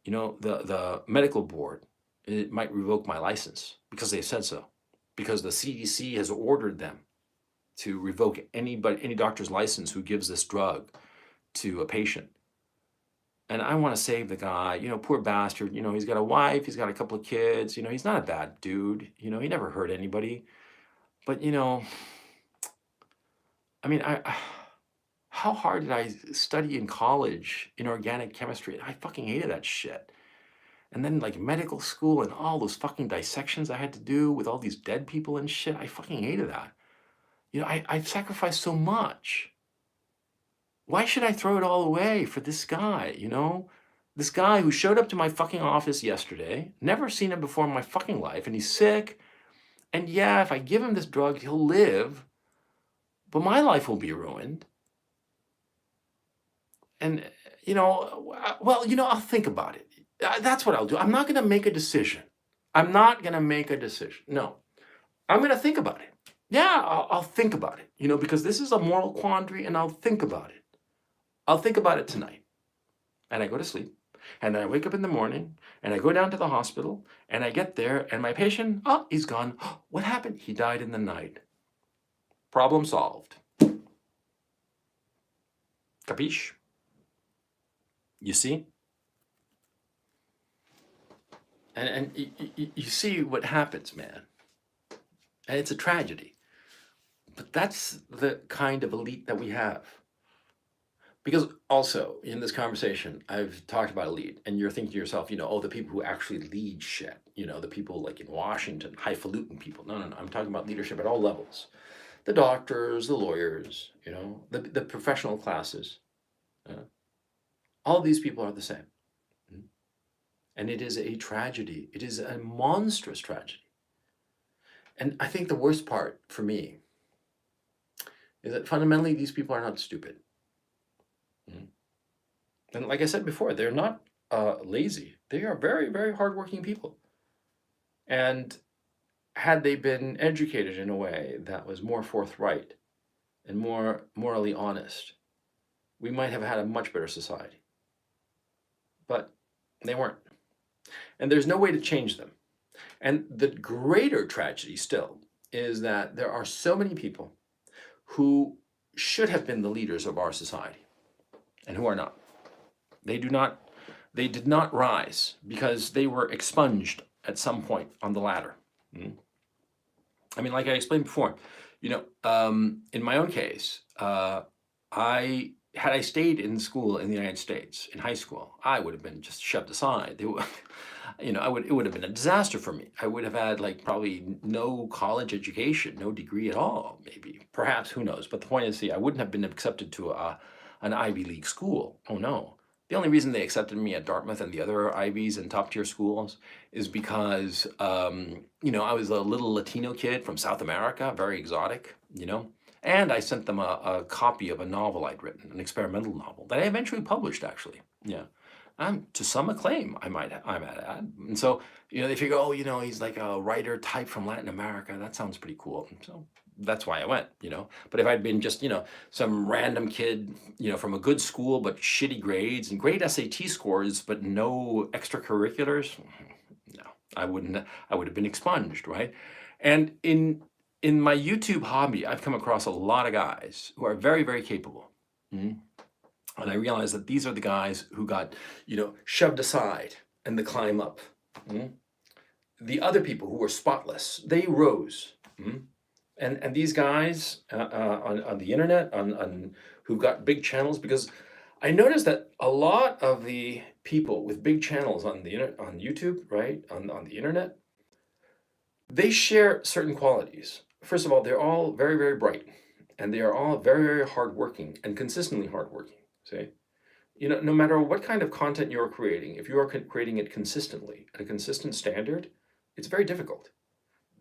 the medical board, it might revoke my license because they said so. Because the CDC has ordered them to revoke any doctor's license who gives this drug to a patient. And I want to save the guy, poor bastard, he's got a wife, he's got a couple of kids, he's not a bad dude, he never hurt anybody. But, how hard did I study in college in organic chemistry? I fucking hated that shit. And then like medical school and all those fucking dissections I had to do with all these dead people and shit, I fucking hated that. I've sacrificed so much. Why should I throw it all away for this guy, This guy who showed up to my fucking office yesterday, never seen him before in my fucking life, and he's sick. And yeah, if I give him this drug, he'll live, but my life will be ruined. And, I'll think about it. That's what I'll do. I'm not going to make a decision. No, I'm going to think about it. Yeah, I'll think about it, because this is a moral quandary and I'll think about it. I'll think about it tonight. And I go to sleep. And then I wake up in the morning and I go down to the hospital and I get there and my patient, he's gone. What happened? He died in the night. Problem solved. Capiche? You see? And you see what happens, man. And it's a tragedy. But that's the kind of elite that we have. Because also, in this conversation, I've talked about elite, and you're thinking to yourself, the people who actually lead shit, the people like in Washington, highfalutin people. No, I'm talking about leadership at all levels. The doctors, the lawyers, the professional classes. All these people are the same. And it is a tragedy. It is a monstrous tragedy. And I think the worst part for me is that fundamentally these people are not stupid. And like I said before, they're not lazy. They are very, very hardworking people. And had they been educated in a way that was more forthright and more morally honest, we might have had a much better society. But they weren't. And there's no way to change them. And the greater tragedy still is that there are so many people who should have been the leaders of our society and who are not. They did not rise because they were expunged at some point on the ladder. Like I explained before, in my own case, had I stayed in school in the United States, in high school, I would have been just shoved aside. it would have been a disaster for me. I would have had like probably no college education, no degree at all, maybe, perhaps, who knows. But the point is, see, I wouldn't have been accepted to an Ivy League school. Oh no. The only reason they accepted me at Dartmouth and the other Ivies and top tier schools is because, I was a little Latino kid from South America, very exotic. And I sent them a copy of a novel I'd written, an experimental novel that I eventually published, actually. Yeah. To some acclaim, I might add. And so, they figure, oh, he's like a writer type from Latin America. That sounds pretty cool. And so that's why I went. But if I'd been just, some random kid, from a good school, but shitty grades and great SAT scores, but no extracurriculars, no, I wouldn't, I would have been expunged, right? And in my YouTube hobby, I've come across a lot of guys who are very, very capable. Mhm. And I realized that these are the guys who got, shoved aside in the climb up. Mhm. The other people who were spotless, they rose. Mhm. And these guys on the internet, who've got big channels, because I noticed that a lot of the people with big channels on on YouTube, right, on the internet, they share certain qualities. First of all, they're all very, very bright, and they are all very, very hardworking and consistently hardworking. See? No matter what kind of content you're creating, if you are creating it consistently at a consistent standard, it's very difficult.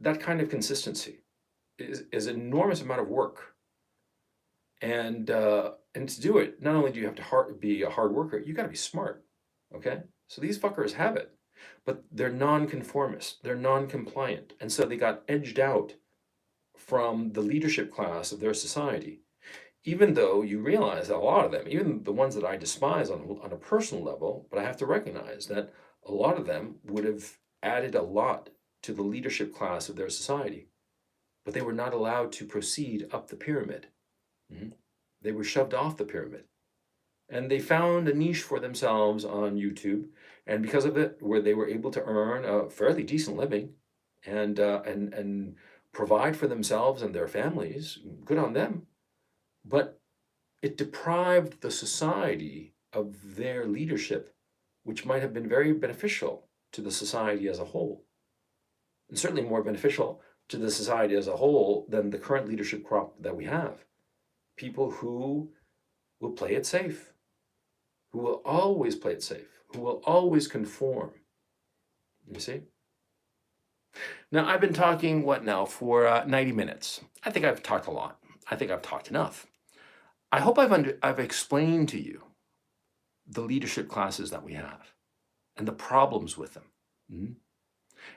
That kind of consistency is an enormous amount of work. And to do it, not only do you have to be a hard worker, you got to be smart. Okay? So these fuckers have it, but they're non-conformist, they're non-compliant, and so they got edged out from the leadership class of their society. Even though you realize that a lot of them, even the ones that I despise on a personal level, but I have to recognize that a lot of them would have added a lot to the leadership class of their society, but they were not allowed to proceed up the pyramid. Mhm. They were shoved off the pyramid. And they found a niche for themselves on YouTube, and because of it, where they were able to earn a fairly decent living and provide for themselves and their families. Good on them. But it deprived the society of their leadership, which might have been very beneficial to the society as a whole, and certainly more beneficial to the society as a whole than the current leadership crop that we have. People who will play it safe, who will always play it safe, who will always conform. You see? Now, I've been talking, what now, for 90 minutes. I think I've talked a lot. I think I've talked enough. I hope I've explained to you the leadership classes that we have and the problems with them. Mhm.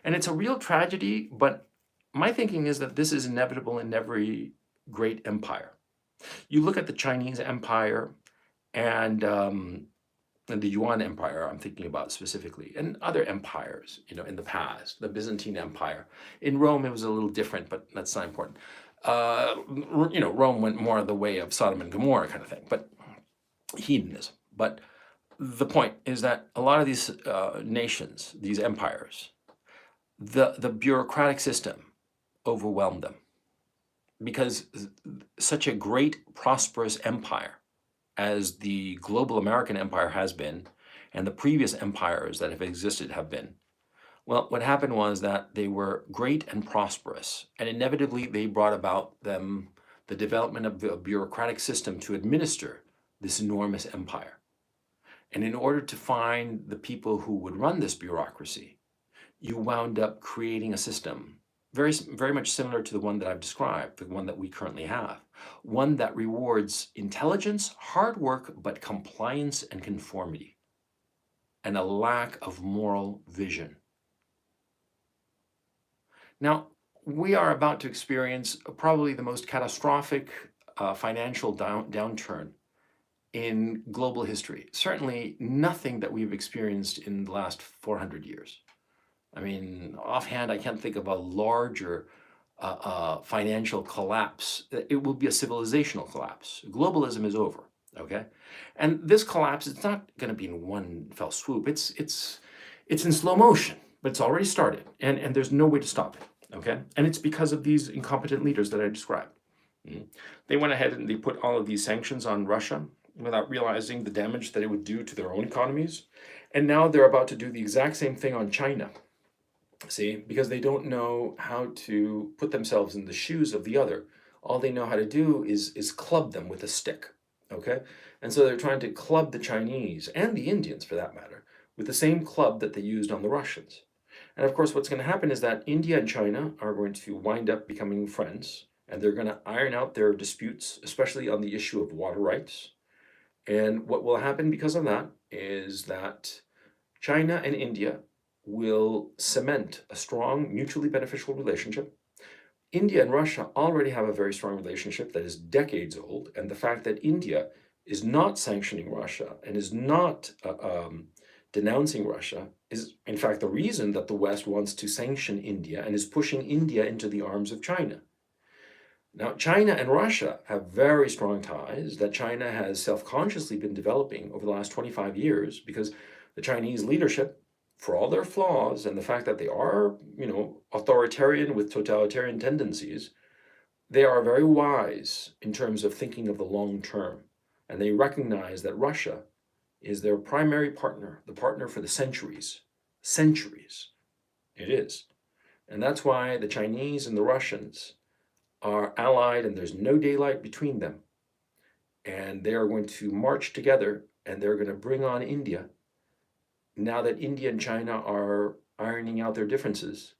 And it's a real tragedy, but my thinking is that this is inevitable in every great empire. You look at the Chinese Empire and the Yuan Empire, I'm thinking about specifically, and other empires, in the past, the Byzantine Empire. In Rome, it was a little different, but that's not important. Rome went more the way of Sodom and Gomorrah kind of thing, but hedonism. But the point is that a lot of these nations, these empires, the bureaucratic system overwhelmed them, because such a great, prosperous empire as the global American empire has been, and the previous empires that have existed have been, well, what happened was that they were great and prosperous, and inevitably they brought about the development of a bureaucratic system to administer this enormous empire. And in order to find the people who would run this bureaucracy, you wound up creating a system very, very much similar to the one that I've described, the one that we currently have. One that rewards intelligence, hard work, but compliance and conformity, and a lack of moral vision. Now, we are about to experience probably the most catastrophic financial downturn in global history. Certainly nothing that we've experienced in the last 400 years. I mean, offhand, I can't think of a larger financial collapse. It will be a civilizational collapse. Globalism is over, okay? And this collapse, it's not going to be in one fell swoop. It's in slow motion, but it's already started, and there's no way to stop it, okay? And it's because of these incompetent leaders that I described. They went ahead and they put all of these sanctions on Russia, without realizing the damage that it would do to their own economies. And now they're about to do the exact same thing on China. See, because they don't know how to put themselves in the shoes of the other. All they know how to do is club them with a stick. Okay? And so they're trying to club the Chinese and the Indians for that matter with the same club that they used on the Russians. And of course, what's going to happen is that India and China are going to wind up becoming friends, and they're going to iron out their disputes, especially on the issue of water rights. And what will happen because of that is that China and India will cement a strong, mutually beneficial relationship. India and Russia already have a very strong relationship that is decades old, and the fact that India is not sanctioning Russia and is not denouncing Russia is, in fact, the reason that the West wants to sanction India and is pushing India into the arms of China. Now, China and Russia have very strong ties that China has self-consciously been developing over the last 25 years because the Chinese leadership, for all their flaws and the fact that they are, authoritarian with totalitarian tendencies, they are very wise in terms of thinking of the long term. And they recognize that Russia is their primary partner, the partner for the centuries. Centuries. It is. And that's why the Chinese and the Russians are allied and there's no daylight between them. And they are going to march together and they're going to bring on India now that India and China are ironing out their differences.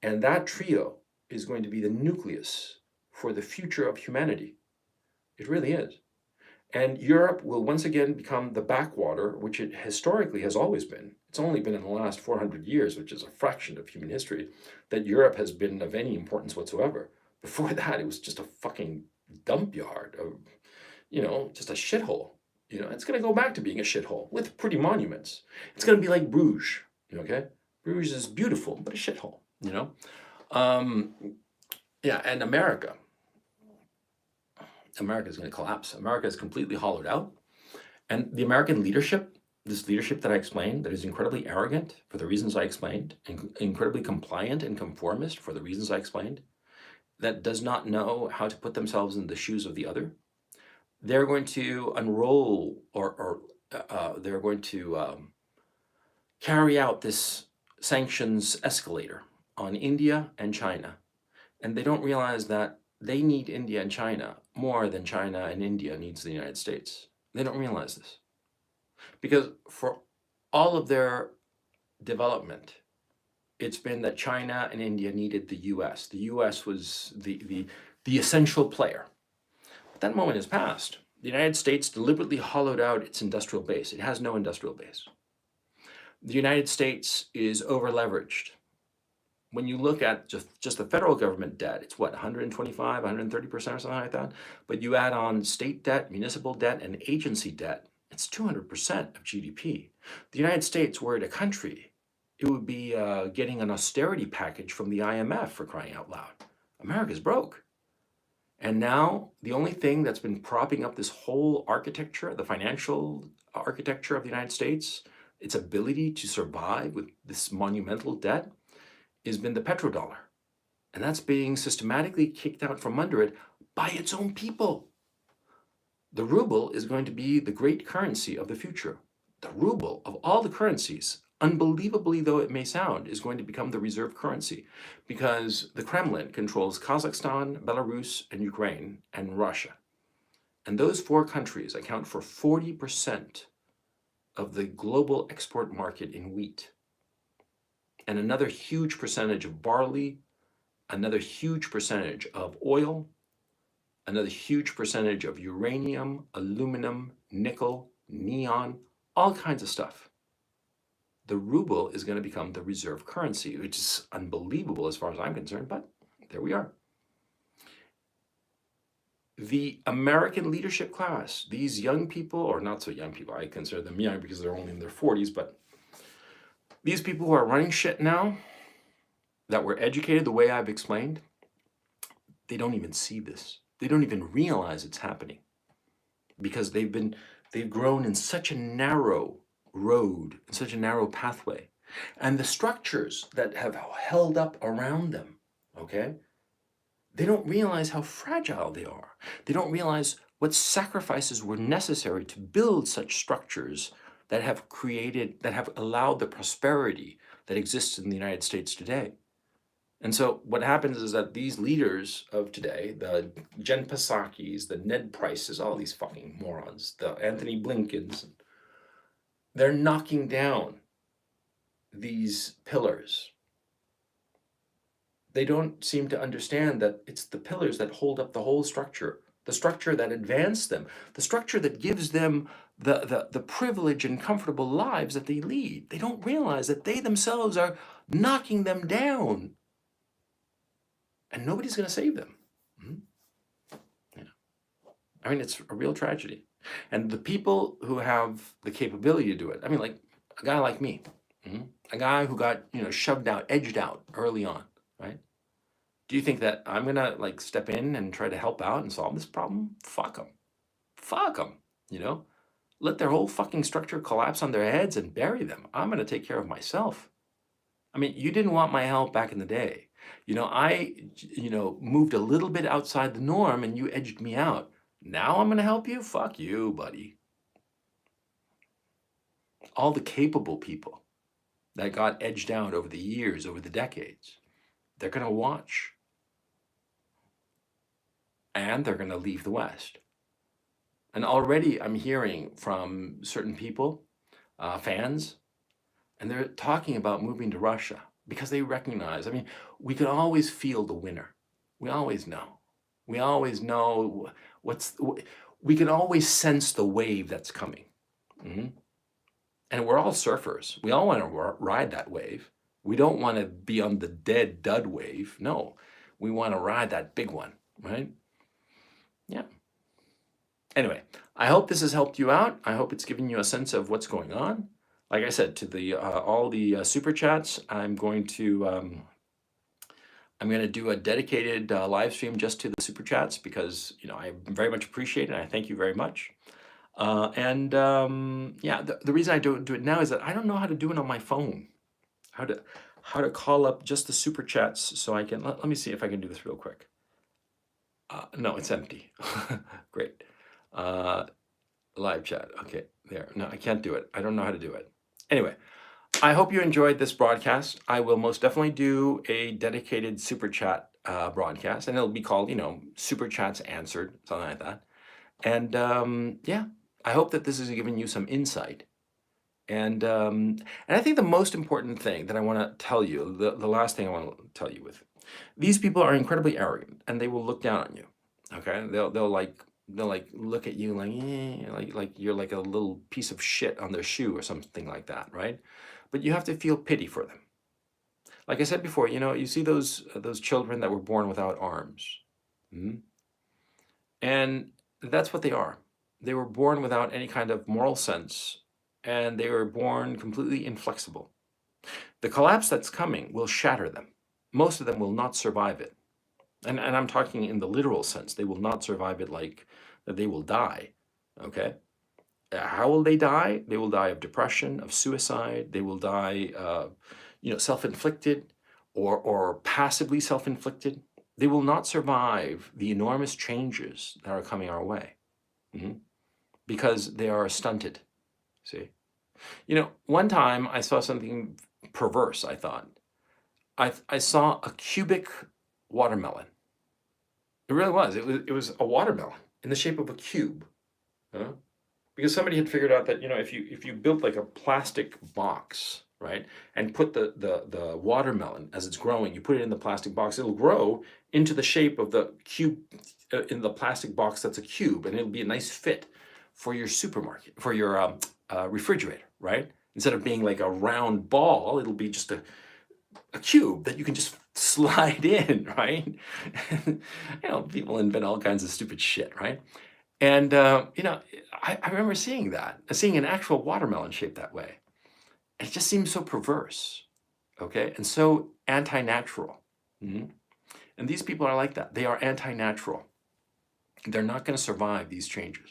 And that trio is going to be the nucleus for the future of humanity. It really is. And Europe will once again become the backwater, which it historically has always been. It's only been in the last 400 years, which is a fraction of human history, that Europe has been of any importance whatsoever. Before that, it was just a fucking dump yard, just a shithole. It's going to go back to being a shithole with pretty monuments. It's going to be like Bruges, okay? Bruges is beautiful, but a shithole, and America. America is going to collapse. America is completely hollowed out. And the American leadership, this leadership that I explained, that is incredibly arrogant for the reasons I explained, incredibly compliant and conformist for the reasons I explained, that does not know how to put themselves in the shoes of the other, they're going to unroll or they're going to carry out this sanctions escalator on India and China. And they don't realize that they need India and China more than China and India needs the United States. They don't realize this. Because for all of their development, it's been that China and India needed the US. The US was the essential player. But that moment has passed. The United States deliberately hollowed out its industrial base. It has no industrial base. The United States is over-leveraged. When you look at just the federal government debt, it's what, 125, 130% or something like that? But you add on state debt, municipal debt, and agency debt, it's 200% of GDP. The United States, were it a country, it would be getting an austerity package from the IMF, for crying out loud. America's broke. And now the only thing that's been propping up this whole architecture, the financial architecture of the United States, its ability to survive with this monumental debt, has been the petrodollar. And that's being systematically kicked out from under it by its own people. The ruble is going to be the great currency of the future. The ruble, of all the currencies, unbelievably though it may sound, is going to become the reserve currency because the Kremlin controls Kazakhstan, Belarus, and Ukraine, and Russia. And those four countries account for 40% of the global export market in wheat, and another huge percentage of barley, another huge percentage of oil, another huge percentage of uranium, aluminum, nickel, neon, all kinds of stuff. The ruble is going to become the reserve currency, which is unbelievable as far as I'm concerned, but there we are. The American leadership class, these young people, or not so young people, I consider them young because they're only in their 40s, but these people who are running shit now, that were educated the way I've explained, they don't even see this. They don't even realize it's happening because they've grown in such a narrow road, in such a narrow pathway. And the structures that have held up around them, okay, they don't realize how fragile they are. They don't realize what sacrifices were necessary to build such structures that have allowed the prosperity that exists in the United States today. And so what happens is that these leaders of today, the Jen Psaki's, the Ned Prices, all these fucking morons, the Anthony Blinkens, they're knocking down these pillars. They don't seem to understand that it's the pillars that hold up the whole structure, the structure that advanced them, the structure that gives them the privilege and comfortable lives that they lead. They don't realize that they themselves are knocking them down. And nobody's going to save them. Yeah. I mean, it's a real tragedy. And the people who have the capability to do it, I mean, like a guy like me, a guy who got, shoved out, edged out early on, right? Do you think that I'm going to like step in and try to help out and solve this problem? Fuck them. Fuck them, Let their whole fucking structure collapse on their heads and bury them. I'm going to take care of myself. I mean, you didn't want my help back in the day. I moved a little bit outside the norm and you edged me out. Now I'm going to help you? Fuck you, buddy. All the capable people that got edged out over the years, over the decades, they're going to watch. And they're going to leave the West. And already I'm hearing from certain people, fans, and they're talking about moving to Russia because they recognize, we can always feel the winner. We always know. We always know we can always sense the wave that's coming. And we're all surfers. We all want to ride that wave. We don't want to be on the dead dud wave. No, we want to ride that big one, right? Yeah. Anyway, I hope this has helped you out. I hope it's given you a sense of what's going on. Like I said, to the all the super chats, I'm going to do a dedicated live stream just to the super chats because I very much appreciate it. And I thank you very much. Yeah, the reason I don't do it now is that I don't know how to do it on my phone. How to call up just the super chats so I can let me see if I can do this real quick. No, it's empty. Great. Live chat. Okay, there. No, I can't do it. I don't know how to do it. Anyway, I hope you enjoyed this broadcast. I will most definitely do a dedicated super chat broadcast, and it'll be called, Super Chats Answered, something like that. And yeah, I hope that this has given you some insight. And I think the most important thing that I want to tell you, the last thing I want to tell you with, these people are incredibly arrogant, and they will look down on you. Okay, they'll look at you like you're like a little piece of shit on their shoe or something like that, right? But you have to feel pity for them. Like I said before, you see those children that were born without arms, and that's what they are. They were born without any kind of moral sense, and they were born completely inflexible. The collapse that's coming will shatter them. Most of them will not survive it. And I'm talking in the literal sense. They will not survive it like that they will die, okay? How will they die? They will die of depression, of suicide. They will die, self-inflicted or passively self-inflicted. They will not survive the enormous changes that are coming our way because they are stunted, see? One time I saw something perverse, I thought. I saw a cubic watermelon. It really was. It was a watermelon in the shape of a cube. Because somebody had figured out that, if you built like a plastic box, right, and put the watermelon as it's growing, you put it in the plastic box, it'll grow into the shape of the cube in the plastic box that's a cube, and it'll be a nice fit for your supermarket, for your refrigerator, right? Instead of being like a round ball, it'll be just a cube that you can just slide in, right? People invent all kinds of stupid shit, right? And, I remember seeing an actual watermelon shaped that way. It just seems so perverse, okay? And so anti-natural. And these people are like that. They are anti-natural. They're not going to survive these changes.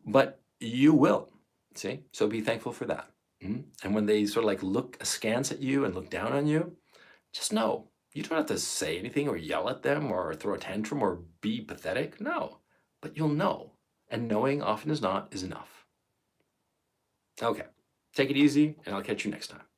But you will, see? So be thankful for that. And when they sort of like look askance at you and look down on you, just know, you don't have to say anything or yell at them or throw a tantrum or be pathetic. No, but you'll know. And knowing often as not is enough. Okay, take it easy, and I'll catch you next time.